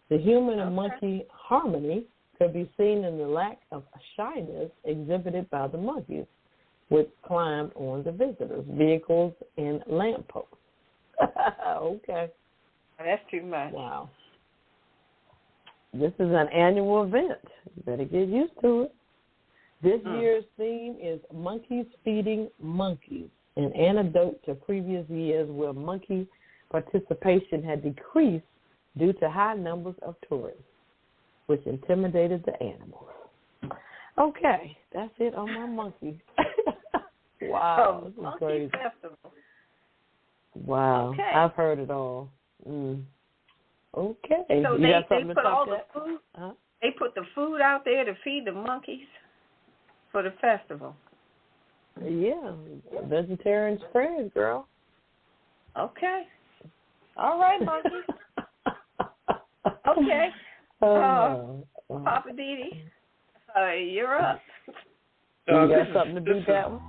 The human and monkey harmony could be seen in the lack of shyness exhibited by the monkeys, which climbed on the visitors' vehicles and lampposts. Okay. That's too much. Wow. This is an annual event. You better get used to it. This year's theme is Monkeys Feeding Monkeys, an antidote to previous years where monkey participation had decreased due to high numbers of tourists, which intimidated the animals. Okay, that's it on my monkey. Wow, this is Monkey crazy. Festival. Wow, Okay. I've heard it all. Okay, So you got they something to put all top the that? food. Huh? They put the food out there to feed the monkeys for the festival. Yeah, vegetarian spread, girl. Okay. All right, monkeys. Okay. Poppa DD, you're up. You got something to beat that one?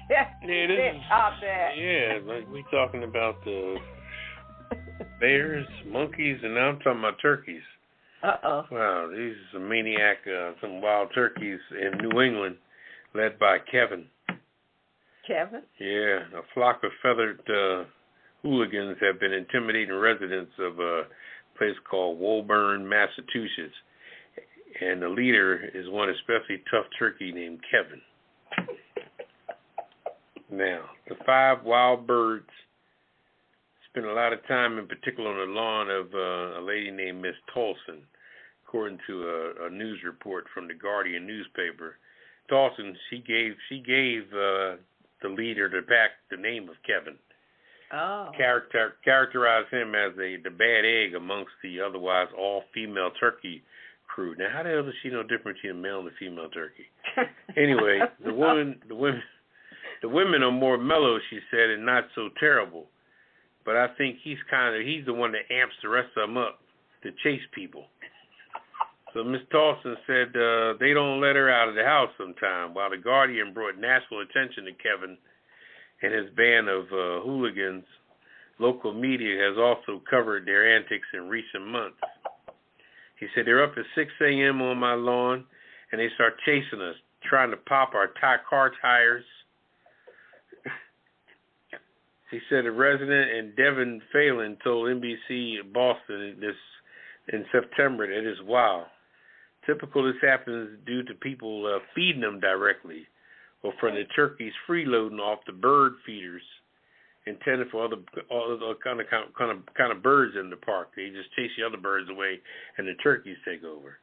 Yeah, this is, Top that. yeah, like we talking about the bears, monkeys, and now I'm talking about turkeys. Uh-oh. Wow, these are some maniac, some wild turkeys in New England, led by Kevin. Kevin? Yeah, a flock of feathered hooligans have been intimidating residents of a place called Woburn, Massachusetts. And the leader is one especially tough turkey named Kevin. Now, the 5 wild birds spent a lot of time, in particular, on the lawn of a lady named Miss Tolson, according to a news report from the Guardian newspaper. Dawson, she gave the leader the name of Kevin. Oh. Characterized him as the bad egg amongst the otherwise all-female turkey crew. Now, how the hell does she know the difference between a male and a female turkey? Anyway, the women are more mellow, she said, and not so terrible. But I think he's the one that amps the rest of them up to chase people. So Miss Dawson said they don't let her out of the house sometime, while the Guardian brought national attention to Kevin and his band of hooligans. Local media has also covered their antics in recent months. He said they're up at 6 a.m. on my lawn, and they start chasing us, trying to pop our car tires. He said a resident in Devon Phelan told NBC Boston in September that it's wild. Typical this happens due to people feeding them directly, or from the turkeys freeloading off the bird feeders intended for other kind of birds in the park. They just chase the other birds away, and the turkeys take over.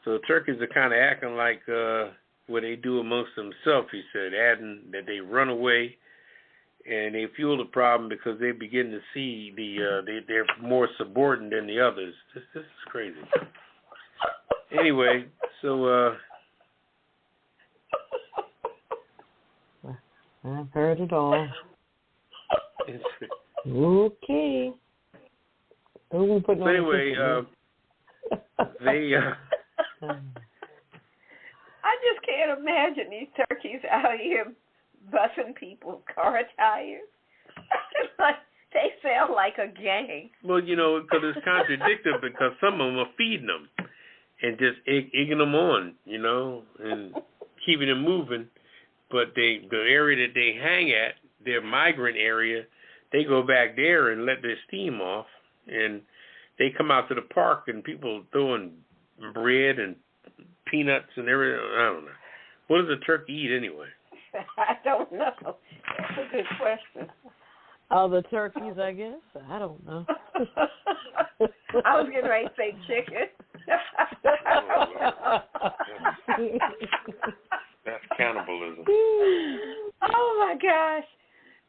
So the turkeys are kind of acting like what they do amongst themselves, he said, adding that they run away, and they fuel the problem because they begin to see they're more subordinate than the others. This is crazy. Anyway, so I've heard it all. Okay. Who we putting on anyway, they. I just can't imagine these turkeys out here busting people's car tires. Like they sound like a gang. Well, because it's contradictory because some of them are feeding them and just egging them on, and keeping them moving. But the area that they hang at, their migrant area, they go back there and let their steam off, and they come out to the park and people throwing bread and peanuts and everything. I don't know. What does a turkey eat anyway? I don't know. That's a good question. Other turkeys, I guess. I don't know. I was getting ready to say chicken. That's cannibalism. Oh my gosh.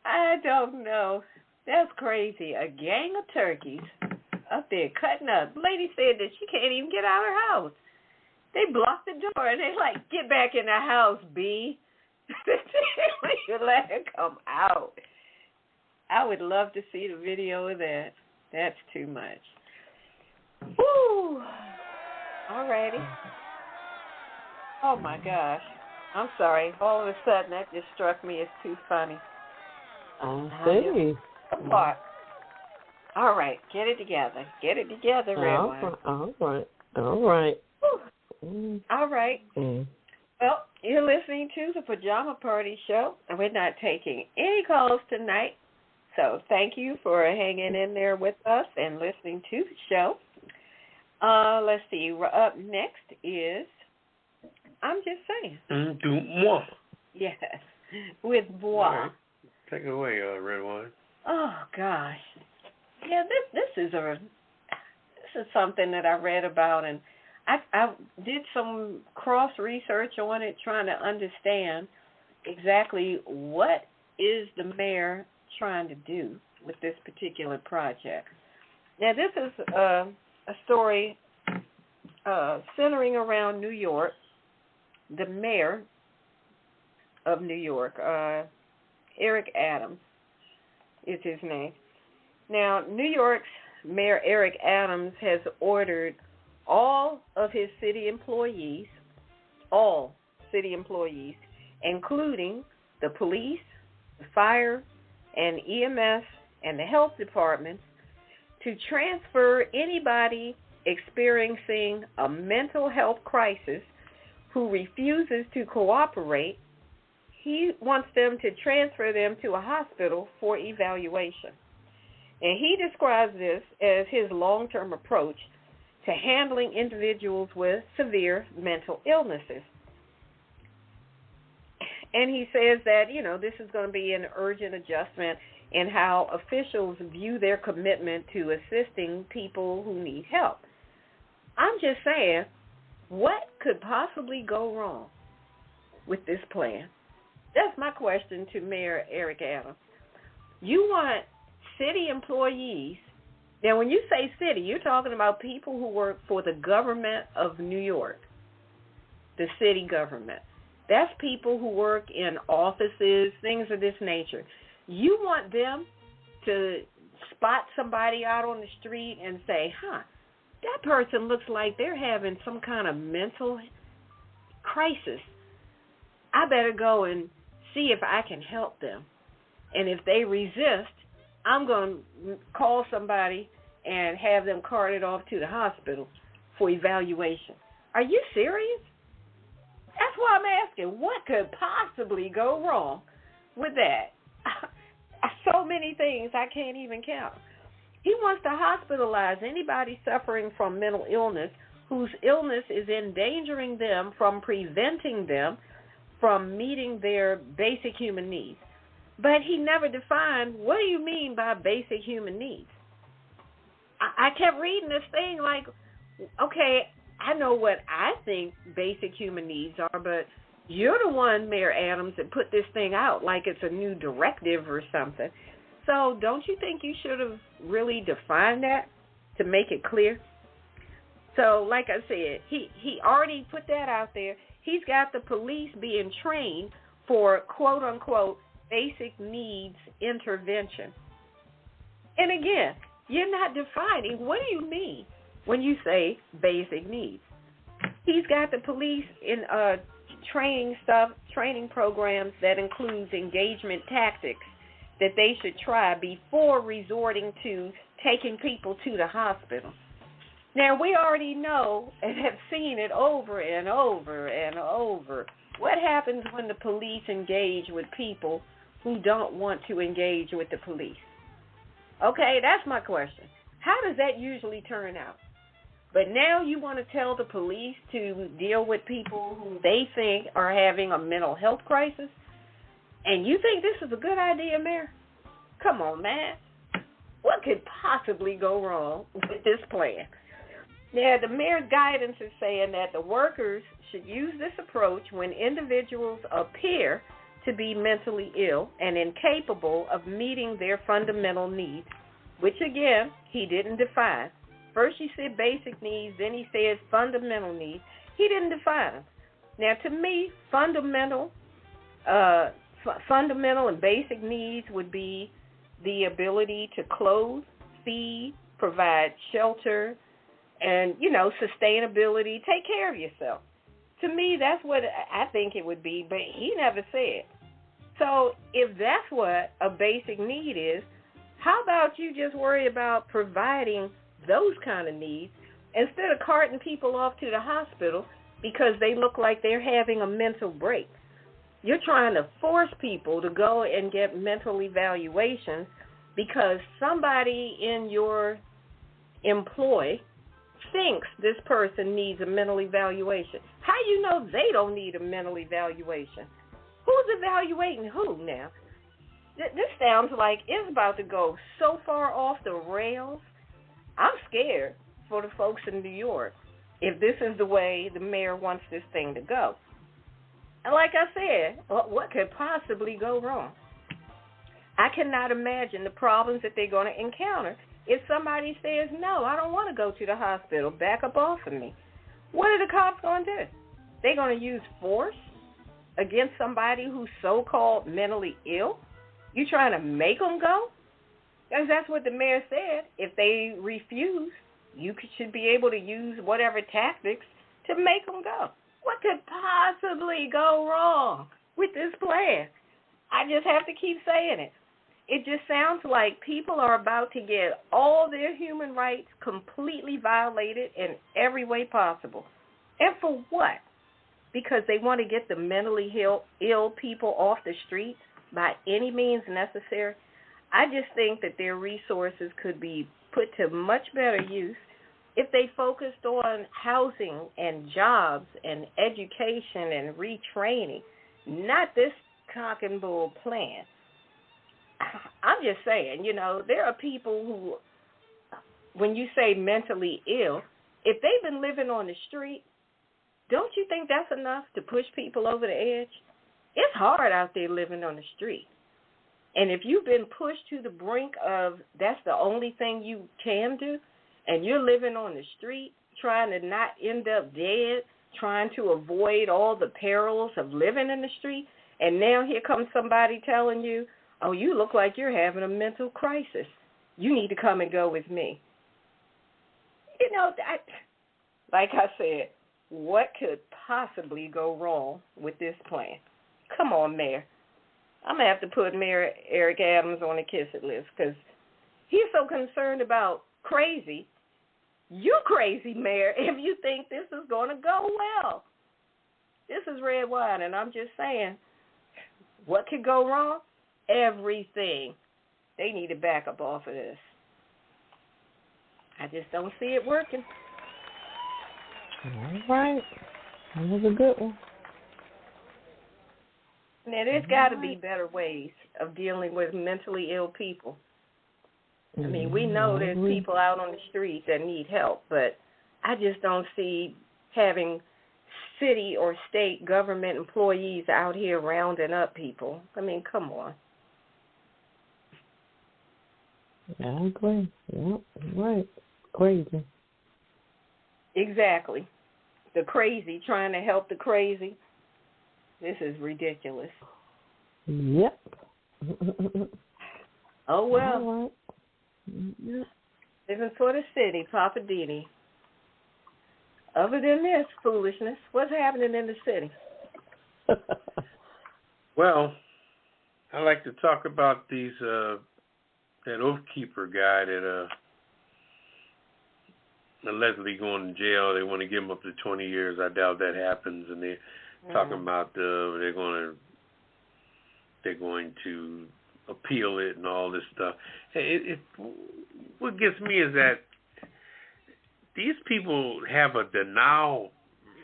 I don't know. That's crazy. A gang of turkeys up there cutting up. The lady said that she can't even get out of her house. They blocked the door and they like, get back in the house, B. You let her come out. I would love to see the video of that. That's too much. Woo! Alrighty. Oh my gosh. I'm sorry. All of a sudden that just struck me as too funny. I see. Apart. All right. Get it together. Get it together, Redwine. All right. All right. Mm. Well, you're listening to the Pajama Party Show, and we're not taking any calls tonight. So thank you for hanging in there with us and listening to the show. Let's see. Up next is I'm Just Saying. Du moi. Yes, with moi. Right. Take it away, Redwine. Oh gosh, yeah. This is something that I read about, and I did some cross research on it, trying to understand exactly what is the mayor trying to do with this particular project. Now, this is a story centering around New York. The mayor of New York, Eric Adams, is his name. Now, New York's Mayor Eric Adams has ordered all of his city employees, including the police, the fire, and EMS, and the health departments, to transfer anybody experiencing a mental health crisis who refuses to cooperate. He wants them to transfer them to a hospital for evaluation. And he describes this as his long-term approach to handling individuals with severe mental illnesses. And he says that, this is going to be an urgent adjustment in how officials view their commitment to assisting people who need help. I'm just saying, what could possibly go wrong with this plan? That's my question to Mayor Eric Adams. You want city employees. Now, when you say city, you're talking about people who work for the government of New York, the city government. That's people who work in offices, things of this nature. You want them to spot somebody out on the street and say, that person looks like they're having some kind of mental crisis. I better go and see if I can help them. And if they resist, I'm going to call somebody and have them carted off to the hospital for evaluation. Are you serious? That's why I'm asking, what could possibly go wrong with that? So many things I can't even count. He wants to hospitalize anybody suffering from mental illness whose illness is endangering them from preventing them from meeting their basic human needs. But he never defined, what do you mean by basic human needs? I kept reading this thing like, okay, I know what I think basic human needs are, but you're the one, Mayor Adams, that put this thing out like it's a new directive or something. So don't you think you should have really defined that to make it clear? So like I said, he already put that out there. He's got the police being trained for, quote-unquote, basic needs intervention. And again, you're not defining, what do you mean when you say basic needs? He's got the police in training programs that includes engagement tactics that they should try before resorting to taking people to the hospital. Now, we already know and have seen it over and over and over. What happens when the police engage with people who don't want to engage with the police? Okay, that's my question. How does that usually turn out? But now you want to tell the police to deal with people who they think are having a mental health crisis? And you think this is a good idea, Mayor? Come on, man. What could possibly go wrong with this plan? Now, the mayor's guidance is saying that the workers should use this approach when individuals appear to be mentally ill and incapable of meeting their fundamental needs, which, again, he didn't define. First he said basic needs, then he said fundamental needs. He didn't define them. Now, to me, fundamental and basic needs would be the ability to clothe, feed, provide shelter, and, sustainability, take care of yourself. To me, that's what I think it would be, but he never said. So if that's what a basic need is, how about you just worry about providing those kind of needs instead of carting people off to the hospital because they look like they're having a mental break? You're trying to force people to go and get mental evaluations because somebody in your employ thinks this person needs a mental evaluation. How you know they don't need a mental evaluation? Who's evaluating who now? This sounds like it's about to go so far off the rails. I'm scared for the folks in New York if this is the way the mayor wants this thing to go. And like I said, what could possibly go wrong? I cannot imagine the problems that they're going to encounter if somebody says, no, I don't want to go to the hospital, back up off of me. What are the cops going to do? They're going to use force against somebody who's so-called mentally ill? You trying to make them go? Because that's what the mayor said. If they refuse, you should be able to use whatever tactics to make them go. What could possibly go wrong with this plan? I just have to keep saying it. It just sounds like people are about to get all their human rights completely violated in every way possible. And for what? Because they want to get the mentally ill people off the streets by any means necessary. I just think that their resources could be put to much better use if they focused on housing and jobs and education and retraining, not this cock and bull plan. I'm just saying, there are people who, when you say mentally ill, if they've been living on the street, don't you think that's enough to push people over the edge? It's hard out there living on the street. And if you've been pushed to the brink of that's the only thing you can do, and you're living on the street trying to not end up dead, trying to avoid all the perils of living in the street, and now here comes somebody telling you, oh, you look like you're having a mental crisis. You need to come and go with me. You know, like I said, what could possibly go wrong with this plan? Come on, Mayor. I'm going to have to put Mayor Eric Adams on the kiss it list because he's so concerned about crazy. You crazy, Mayor, if you think this is going to go well. This is Redwine, and I'm just saying, what could go wrong? Everything. They need to back up off of this. I just don't see it working. All right. That was a good one. Now, there's got to be better ways of dealing with mentally ill people. I mean, we know there's people out on the street that need help, but I just don't see having city or state government employees out here rounding up people. I mean, come on. Yeah, I agree. Yep, right. Crazy. Exactly. The crazy trying to help the crazy. This is ridiculous. Yep. Oh, well. All right. Yep. Living for the city, Poppa DD. Other than this foolishness, what's happening in the city? Well, I like to talk about these that Oath Keeper guy that allegedly going to jail. They want to give him up to 20 years. I doubt that happens, and they're talking about they're going to appeal it and all this stuff. What gets me is that these people have a denial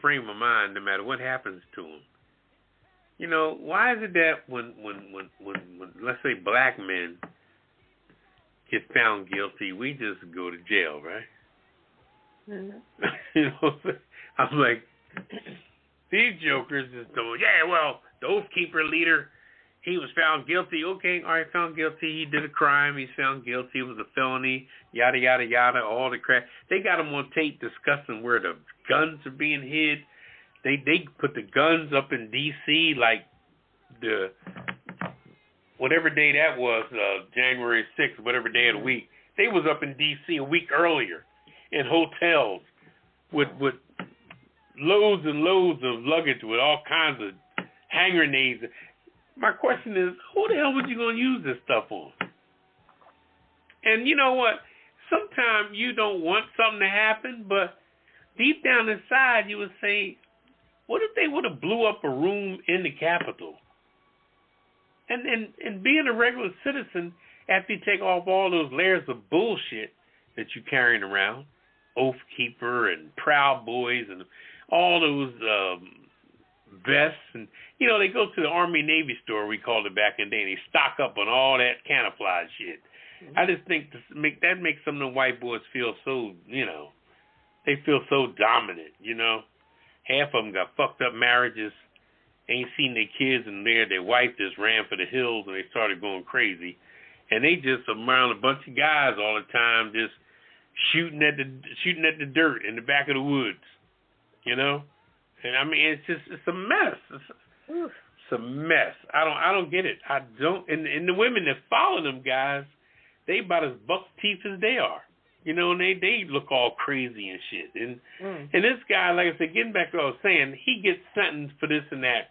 frame of mind no matter what happens to them. You know, why is it that when let's say black men get found guilty, we just go to jail, right? Mm-hmm. You know, I'm like, these jokers just going, yeah, well, the Oath Keeper leader, he was found guilty. Okay, all right, found guilty. He did a crime. He's found guilty. It was a felony, yada, yada, yada, all the crap. They got him on tape discussing where the guns are being hid. They put the guns up in D.C. like the whatever day that was, January 6th, whatever day of the week. They was up in D.C. a week earlier in hotels with loads and loads of luggage with all kinds of hand grenades. My question is, who the hell was you going to use this stuff on? And you know what? Sometimes you don't want something to happen, but deep down inside you would say, what if they would have blew up a room in the Capitol? And being a regular citizen, after you take off all those layers of bullshit that you're carrying around, Oath Keeper and Proud Boys and all those vests, and you know, they go to the Army Navy store, we called it back in the day, and they stock up on all that camouflage shit. Mm-hmm. I just think that makes some of the white boys feel so, you know, they feel so dominant, you know. Half of them got fucked up marriages, ain't seen their kids, and their wife just ran for the hills, and they started going crazy. And they just around a bunch of guys all the time, just shooting at the dirt in the back of the woods, you know. And I mean, it's a mess. It's a mess. I don't get it. I don't. And the women that follow them guys, they about as buck teeth as they are. You know, and they look all crazy and shit. And this guy, like I said, getting back to what I was saying, he gets sentenced for this and that.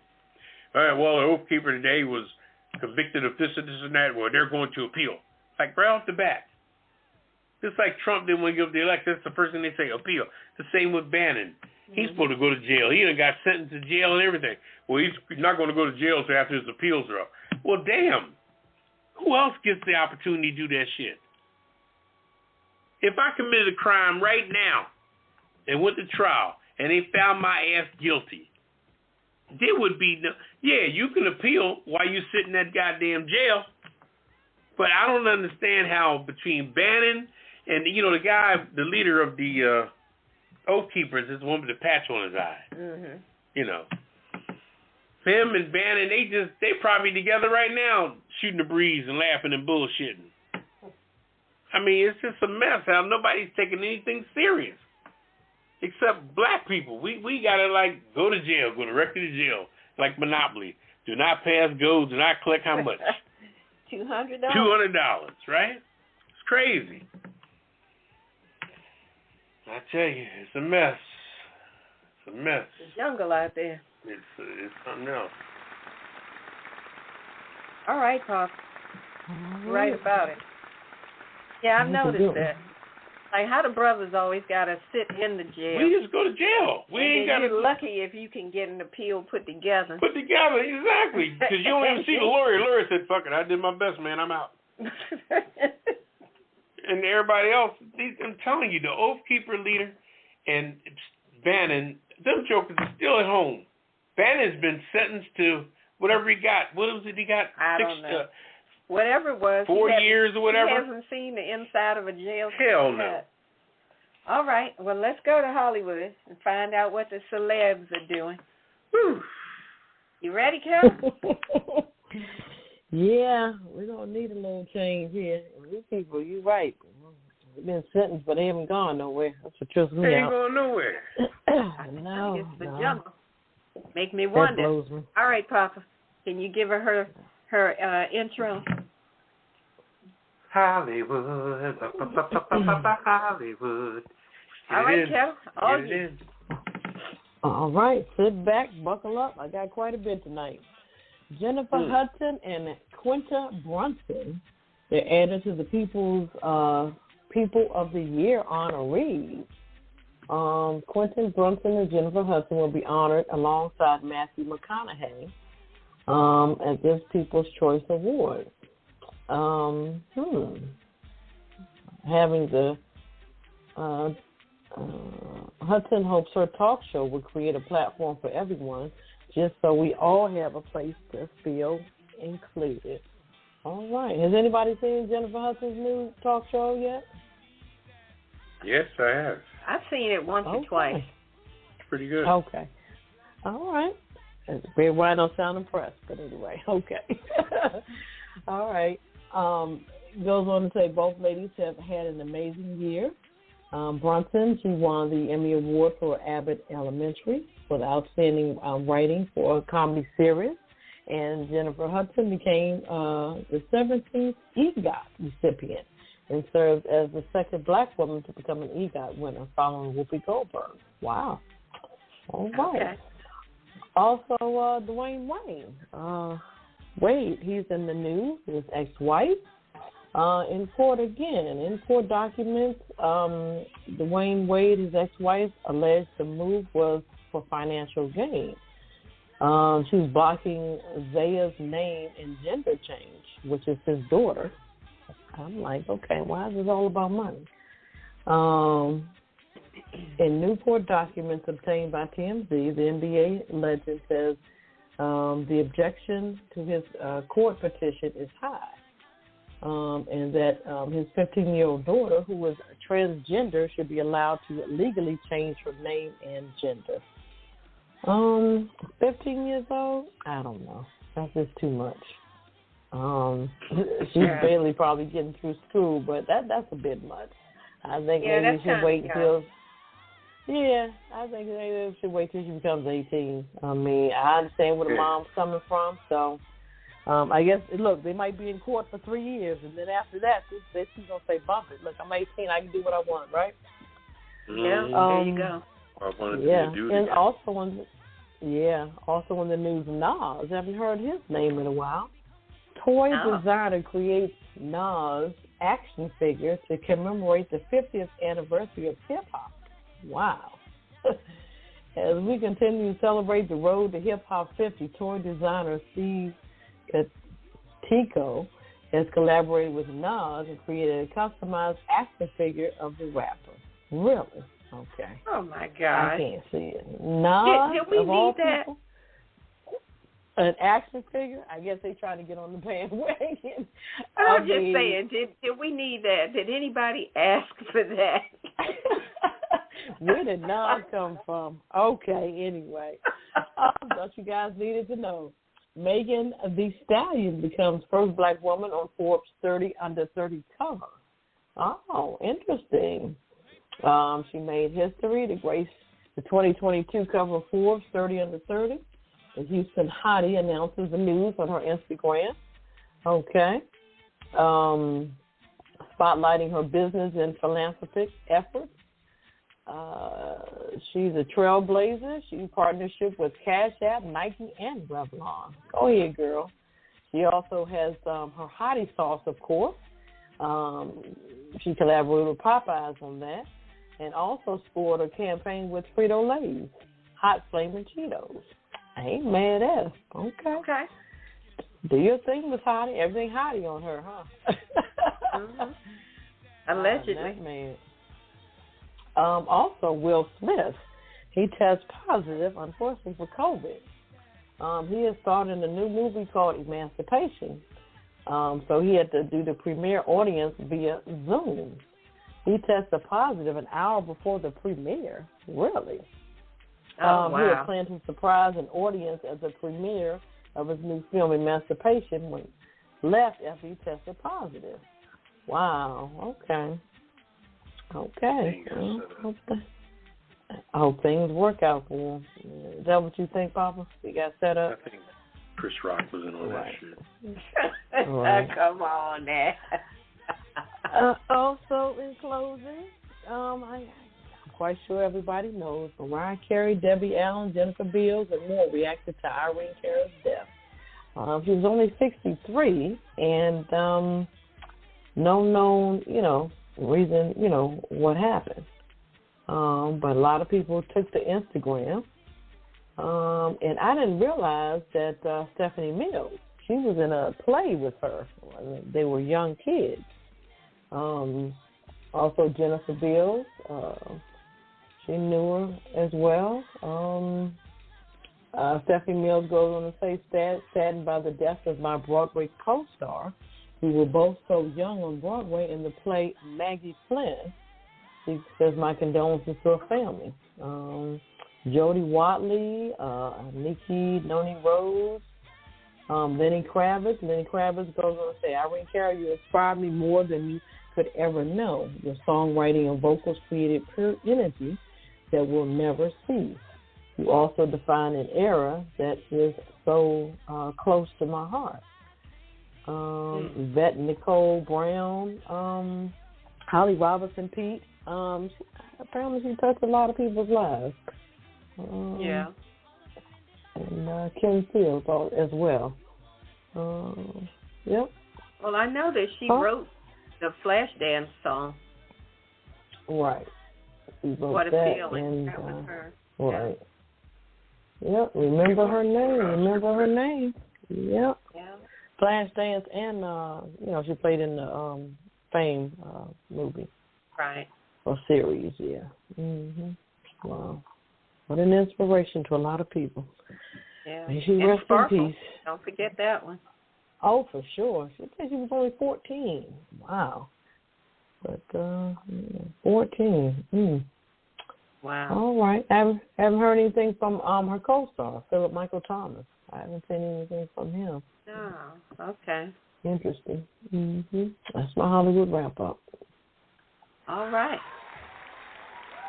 All right, well, the Oath Keeper today was convicted of this and this and that. Well, they're going to appeal. Like right off the bat. Just like Trump didn't want to give the election. That's the first thing they say, appeal. The same with Bannon. He's supposed to go to jail. He done got sentenced to jail and everything. Well, he's not going to go to jail until after his appeals are up. Well, damn. Who else gets the opportunity to do that shit? If I committed a crime right now and went to trial and they found my ass guilty, there would be no... Yeah, you can appeal while you sit in that goddamn jail. But I don't understand how between Bannon and, you know, the guy, the leader of the Oath Keepers is the one with the patch on his eye. Mm-hmm. You know. Him and Bannon, they probably together right now shooting the breeze and laughing and bullshitting. I mean, it's just a mess how nobody's taking anything serious. Except black people. We gotta like go to jail, go directly to jail. Like Monopoly. Do not pass go, do not collect how much? $200. $200, right? It's crazy. I tell you, it's a mess. It's a mess. It's a jungle out there. It's something else. All right, Pop. Right about it. Yeah, I've noticed that. Like how the brothers always gotta sit in the jail. We just go to jail. We ain't got. You're lucky if you can get an appeal put together. Put together, exactly. Because you don't even see the lawyer. The lawyer said, "Fuck it, I did my best, man. I'm out." And everybody else, I'm telling you, the Oath Keeper leader and Bannon, them jokers are still at home. Bannon's been sentenced to whatever he got. What was it he got? I don't know. Whatever it was. 4 years or whatever. He hasn't seen the inside of a jail. Hell no. All right. Well, let's go to Hollywood and find out what the celebs are doing. Whew. You ready, Ketel? Yeah, we're going to need a little change here. These people, you're right. They've been sentenced, but they haven't gone nowhere. That's what trips me out. They ain't going nowhere. No. It's the jungle. Make me wonder. That blows me. All right, Papa. Can you give her intro? Hollywood. Hollywood. All right, Ketel. All Get you. it in. All right, sit back, buckle up. I got quite a bit tonight. Jennifer Hudson and Quinta Brunson, they're added to the People of the Year honorees. Quinta Brunson and Jennifer Hudson will be honored alongside Matthew McConaughey at this People's Choice Award. Having the Hudson hopes her talk show will create a platform for everyone, just so we all have a place to feel included. All right. Has anybody seen Jennifer Hudson's new talk show yet? Yes, I have. I've seen it once or twice. It's pretty good. Okay. All right. Redwine don't sound impressed, but anyway, okay. All right. Goes on to say both ladies have had an amazing year. Brunson, she won the Emmy Award for Abbott Elementary for the outstanding writing for a comedy series. And Jennifer Hudson became the 17th EGOT recipient and served as the second black woman to become an EGOT winner following Whoopi Goldberg. Wow. All right. Okay. Also, Dwayne Wade, he's in the news. His ex-wife in court again. In court documents, Dwayne Wade, his ex-wife, alleged the move was for financial gain. She was blocking Zaya's name and gender change, which is his daughter. I'm like, okay, why is this all about money? In Newport documents obtained by TMZ, the NBA legend says the objection to his court petition is high, and that his 15-year-old daughter, who was transgender, should be allowed to legally change her name and gender. 15 years old? I don't know. That's just too much. She's barely probably getting through school, but that's a bit much. I think maybe we should wait until. Yeah, I think maybe we should wait till she becomes 18. I mean, I understand where the mom's coming from, so I guess, look, they might be in court for 3 years, and then after that, she's going to say, bump it. Look, I'm 18, I can do what I want, right? Yeah, there you go. And also in the news, Nas. Haven't heard his name in a while. Toy designer creates Nas action figure to commemorate the 50th anniversary of hip-hop. Wow. As we continue to celebrate the road to hip-hop 50, toy designer Steve Tico has collaborated with Nas and created a customized action figure of the rapper. Really? Okay. Oh, my God. I can't see it. Nas, did we of all need that? people, an action figure? I guess they're trying to get on the bandwagon. I'm just saying, did we need that? Did anybody ask for that? Where did Nas come from? Okay, anyway. Thought you guys needed to know. Megan Thee Stallion becomes first black woman on Forbes 30 Under 30 cover. Oh, interesting. She made history to grace the 2022 cover of Forbes 30 Under 30. The Houston hottie announces the news on her Instagram. Okay. Spotlighting her business and philanthropic efforts. She's a trailblazer. She's in partnership with Cash App, Nike, and Revlon. Go ahead, girl. She also has her hottie sauce, of course. She collaborated with Popeyes on that, and also scored a campaign with Frito-Lay's Hot Flamin' Cheetos. I ain't mad at her. Okay. Do your thing, Miss Hottie. Everything hottie on her, huh? Mm-hmm. Allegedly. That man. Also, Will Smith, he tests positive, unfortunately, for COVID. He is starting a new movie called Emancipation. So he had to do the premiere audience via Zoom. He tested positive an hour before the premiere. Really? Wow. He had planned to surprise an audience at the premiere of his new film, Emancipation, when left after he tested positive. Wow. Okay. I hope things work out for him. Is that what you think, Papa? You got set up? I think Chris Rock was in all that shit. Right. Come on, now. Also, in closing, I'm quite sure everybody knows Mariah Carey, Debbie Allen, Jennifer Beals, and more reacted to Irene Cara's death. She was only 63, and no known, reason, what happened. But a lot of people took to Instagram. And I didn't realize that Stephanie Mills, she was in a play with her. They were young kids. Also Jennifer Beals, she knew her as well. Stephanie Mills goes on to say, saddened by the death of my Broadway co-star. We were both so young on Broadway in the play Maggie Flynn. She says, my condolences to her family. Jodie Watley, Nikki Noni Rose, Lenny Kravitz. Lenny Kravitz goes on to say, Irene Cara, you inspired me more than you could ever know. Your songwriting and vocals created pure energy that will never cease. You also define an era that is so close to my heart. Yvette Nicole Brown, Holly Robinson Pete. Apparently she touched a lot of people's lives. Yeah. And Kim Fields as well. Yep. Well, I know that she wrote the Flashdance song. Right. She wrote What a that Feeling. And, that was her. Right. Yep. Remember her name. Yep. Yeah. Flashdance and, she played in the Fame movie. Right. Or series, yeah. Mm-hmm. Wow. What an inspiration to a lot of people. Yeah. May she rest in peace. Don't forget that one. Oh, for sure. She said she was only 14. Wow. But 14. Wow. All right. I haven't heard anything from her co-star, Philip Michael Thomas. I haven't seen anything from him. Oh, okay. Interesting. Mm-hmm. That's my Hollywood wrap-up. All right.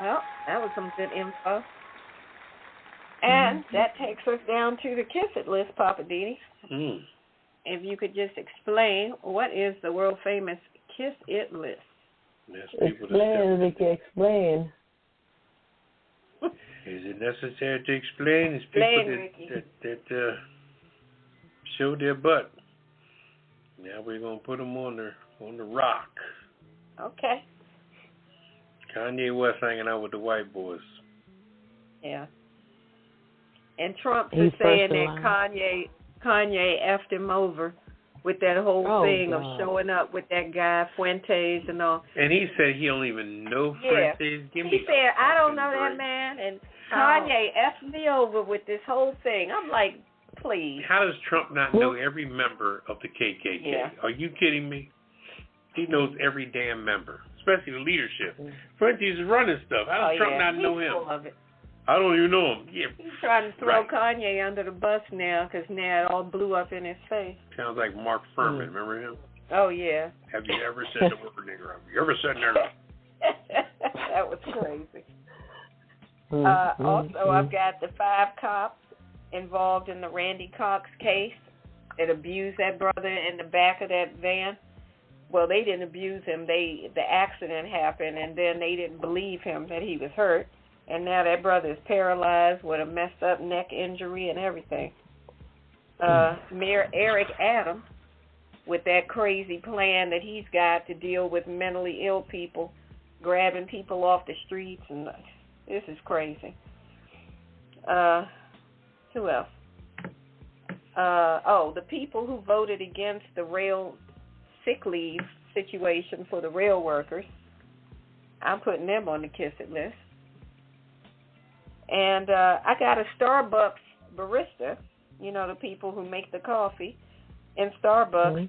Well, that was some good info. And that takes us down to the Kiss It list, Poppa DD. If you could just explain, what is the world-famous Kiss It list? Explain. Is it necessary to explain? It's people that show their butt. Now we're going to put them on the rock. Okay. Kanye West hanging out with the white boys. Yeah. And Trump is saying that Kanye effed him over with that whole thing of showing up with that guy Fuentes and all. And he said he don't even know Fuentes. He said, I don't know that man, and Kanye effed me over with this whole thing. I'm like, please. How does Trump not know every member of the KKK? Yeah. Are you kidding me? He knows every damn member. especially the leadership. Frenchie's running stuff. How does Trump not know him? Full of it. I don't even know him. Yeah, he's trying to throw Kanye under the bus now because now it all blew up in his face. Sounds like Mark Furman. Remember him? Oh, yeah. Have you ever said the word nigger? Have you ever said nigger? That was crazy. Also, I've got the 5 cops involved in the Randy Cox case that abused that brother in the back of that van. Well, they didn't abuse him. The accident happened, and then they didn't believe him that he was hurt. And now that brother is paralyzed with a messed up neck injury and everything. Mayor Eric Adams, with that crazy plan that he's got to deal with mentally ill people, grabbing people off the streets, and this is crazy. Who else? The people who voted against the rail sick leave situation for the rail workers, I'm putting them on the kiss it list. And I got a Starbucks barista, the people who make the coffee in Starbucks.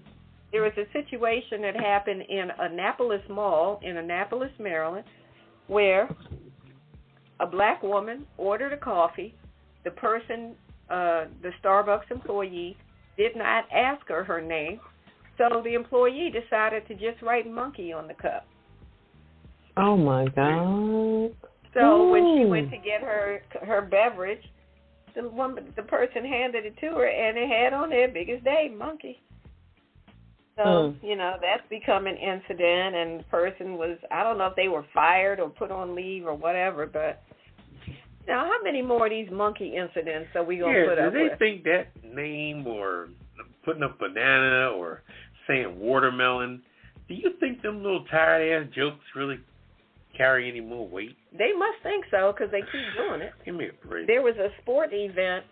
There was a situation that happened in Annapolis Mall in Annapolis, Maryland, where a black woman ordered a coffee. The person, the Starbucks employee, did not ask her name, so the employee decided to just write monkey on the cup. Oh, my God. So when she went to get her beverage, the person handed it to her, and it had on there, biggest day, monkey. So, that's become an incident, and the person was, I don't know if they were fired or put on leave or whatever, but now how many more of these monkey incidents are we going to put up with? Do they think that name or putting up banana or saying watermelon, do you think them little tired-ass jokes really carry any more weight? They must think so because they keep doing it. Give me a break. There was a sport event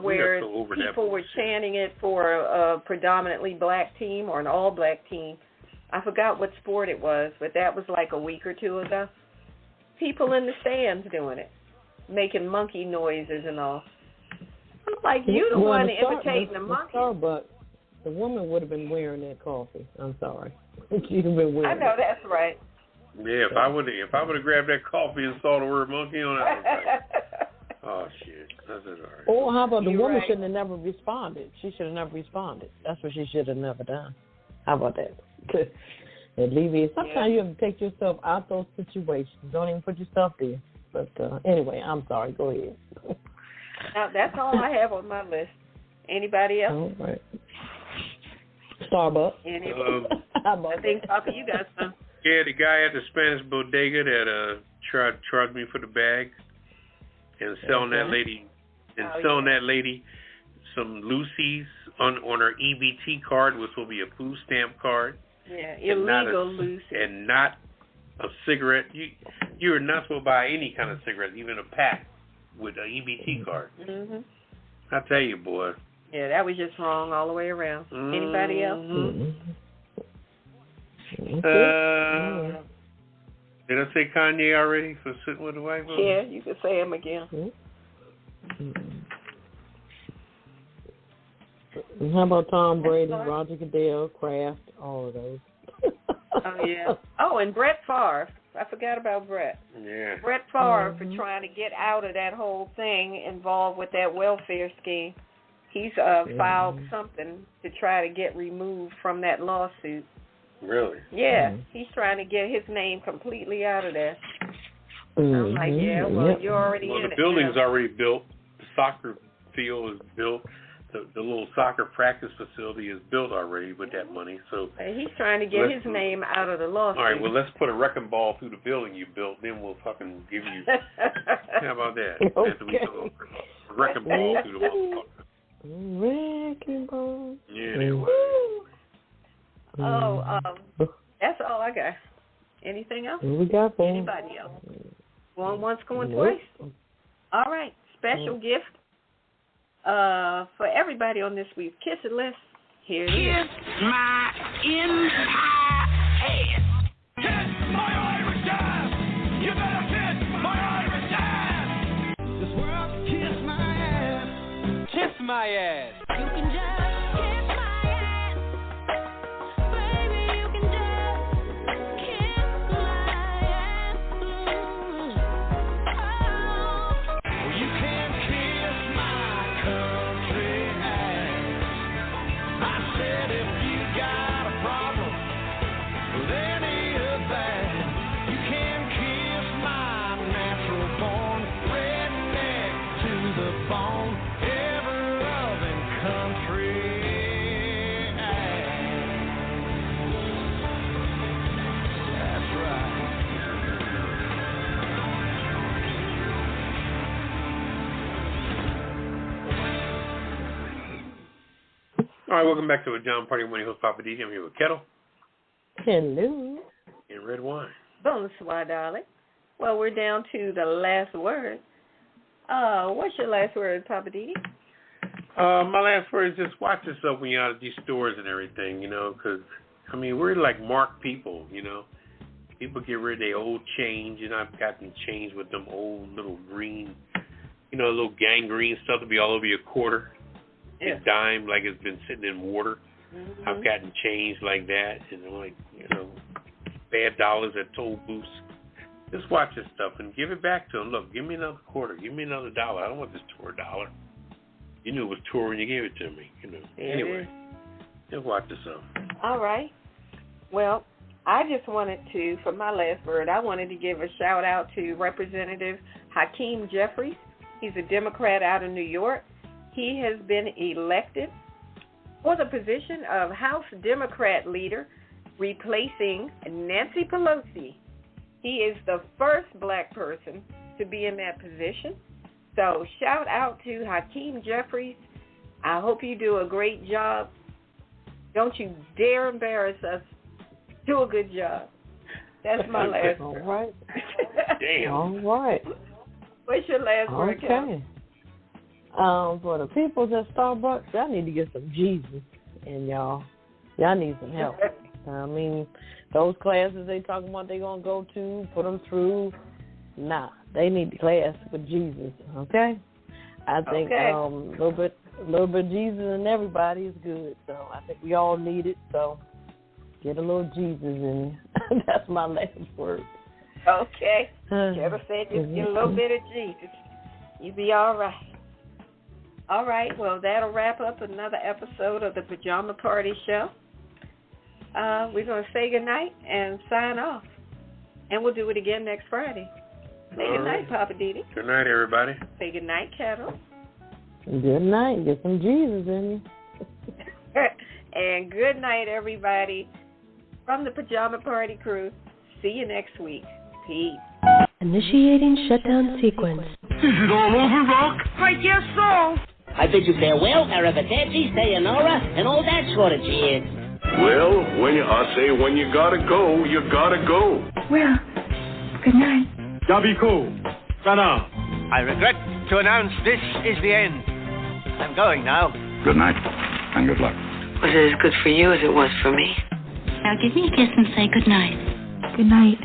where people were chanting it for a predominantly black team or an all-black team. I forgot what sport it was, but that was like a week or two ago. People in the stands doing it, making monkey noises and all. I'm like, you the one imitating the monkey. Starbucks, the woman would have been wearing that coffee. I'm sorry. She'd have been wearing I know, that's right. Yeah, if I would have grabbed that coffee and saw the word monkey on it, I was like, oh shit, that's it, all right. Or how about the woman shouldn't have never responded? She should have never responded. That's what she should have never done. How about that? Alleviate. Sometimes you have to take yourself out those situations. Don't even put yourself there. But anyway, I'm sorry. Go ahead. Now, that's all I have on my list. Anybody else? All right. Starbucks. I think, Papa, you got some. Yeah, the guy at the Spanish bodega that tried to charge me for the bag and selling that lady some Lucy's on her EBT card, which will be a food stamp card. Yeah, illegal Lucy. And not a cigarette. You're not supposed to buy any kind of cigarette, even a pack with an EBT card. Mm-hmm. I tell you, boy. Yeah, that was just wrong all the way around. Anybody else? Mm-hmm. Did I say Kanye already for sitting with the white woman? Yeah, you could say him again. How about Tom Brady, Roger Goodell, Kraft, all of those? Oh, yeah. Oh, and Brett Favre. I forgot about Brett. Yeah. Brett Favre for trying to get out of that whole thing involved with that welfare scheme. He's filed something to try to get removed from that lawsuit. Really? Yeah, he's trying to get his name completely out of there. I'm like, you're already in it. The building's already built. The soccer field is built. The little soccer practice facility is built already with that money. So he's trying to get his name out of the lawsuit. All right, well, let's put a wrecking ball through the building you built. Then we'll fucking give you. How about that? Okay. After we throw a wrecking ball through the motherfucker. Wrecking ball. Yeah, anyway. That's all I got. Anything else? We got anybody else? Going once, going twice? All right. Special gift for everybody on this week's Kiss It list. Here it is. Kiss my entire ass. Kiss my Irish ass. You better kiss my Irish ass. This world can kiss my ass. Kiss my ass. You can just kiss my ass. Baby, you can just kiss All right, welcome back to the Pajama Party. Morning host Poppa DD. I'm here with Ketel. Hello. And Redwine. Bonsoir, darling. Well, we're down to the last word. What's your last word, Poppa DD? My last word is just watch yourself when you're out at these stores and everything, you know, because, I mean, we're like marked people, you know. People get rid of their old change, and I've gotten change with them old little green, you know, little gangrene stuff to be all over your quarter. Yeah. A dime like it's been sitting in water. Mm-hmm. I've gotten change like that, and I'm like, you know, bad dollars at toll booths. Just watch this stuff and give it back to them. Look, give me another quarter. Give me another dollar. I don't want this tour dollar. You knew it was tour when you gave it to me. You know. Anyway, just watch yourself. All right. Well, I just wanted to, for my last word, I wanted to give a shout out to Representative Hakeem Jeffries. He's a Democrat out of New York. He has been elected for the position of House Democrat leader, replacing Nancy Pelosi. He is the first black person to be in that position. So shout out to Hakeem Jeffries. I hope you do a great job. Don't you dare embarrass us. Do a good job. That's my last word. All right. Damn. All right. What's your last word, Okay. For the peoples at Starbucks, y'all need to get some Jesus in y'all. Y'all need some help. I mean, those classes they talking about they going to go to, put them through, nah. They need the class with Jesus, okay? I think a little bit of Jesus in everybody is good. So I think we all need it. So get a little Jesus in you. That's my last word. Okay. Ever said just get a little bit of Jesus. You be all right. All right. Well, that'll wrap up another episode of the Pajama Party Show. We're going to say goodnight and sign off. And we'll do it again next Friday. Say good night, Poppa DD. Good night, everybody. Say good night, Ketel. Good night. Get some Jesus in you. And good night, everybody. From the Pajama Party Crew. See you next week. Peace. Initiating shutdown sequence. Is it all over, Rock? I guess so. I bid you farewell, arrivederci, sayonara, and all that sort of cheers. Well, when you gotta go, you gotta go. Well, good night. Yabiko. Sana. I regret to announce this is the end. I'm going now. Good night, and good luck. Was it as good for you as it was for me? Now give me a kiss and say good night. Good night.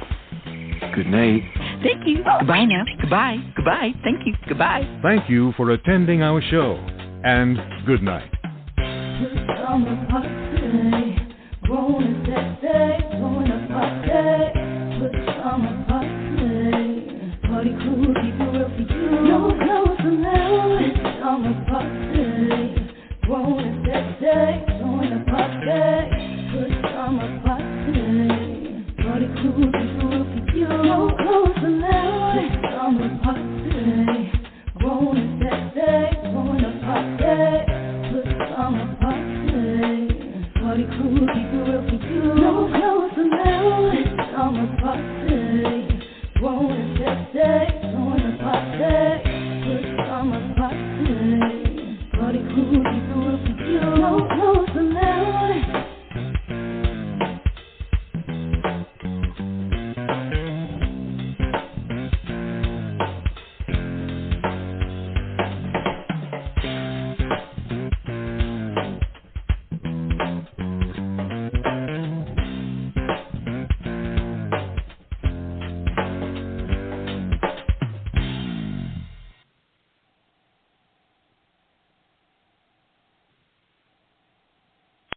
Good night. Thank you. Goodbye now. Goodbye. Goodbye. Thank you. Goodbye. Thank you for attending our show, and good night. Pajama Party, growing sexy, throwing a party. Pajama Party, party crew, keep it real for you.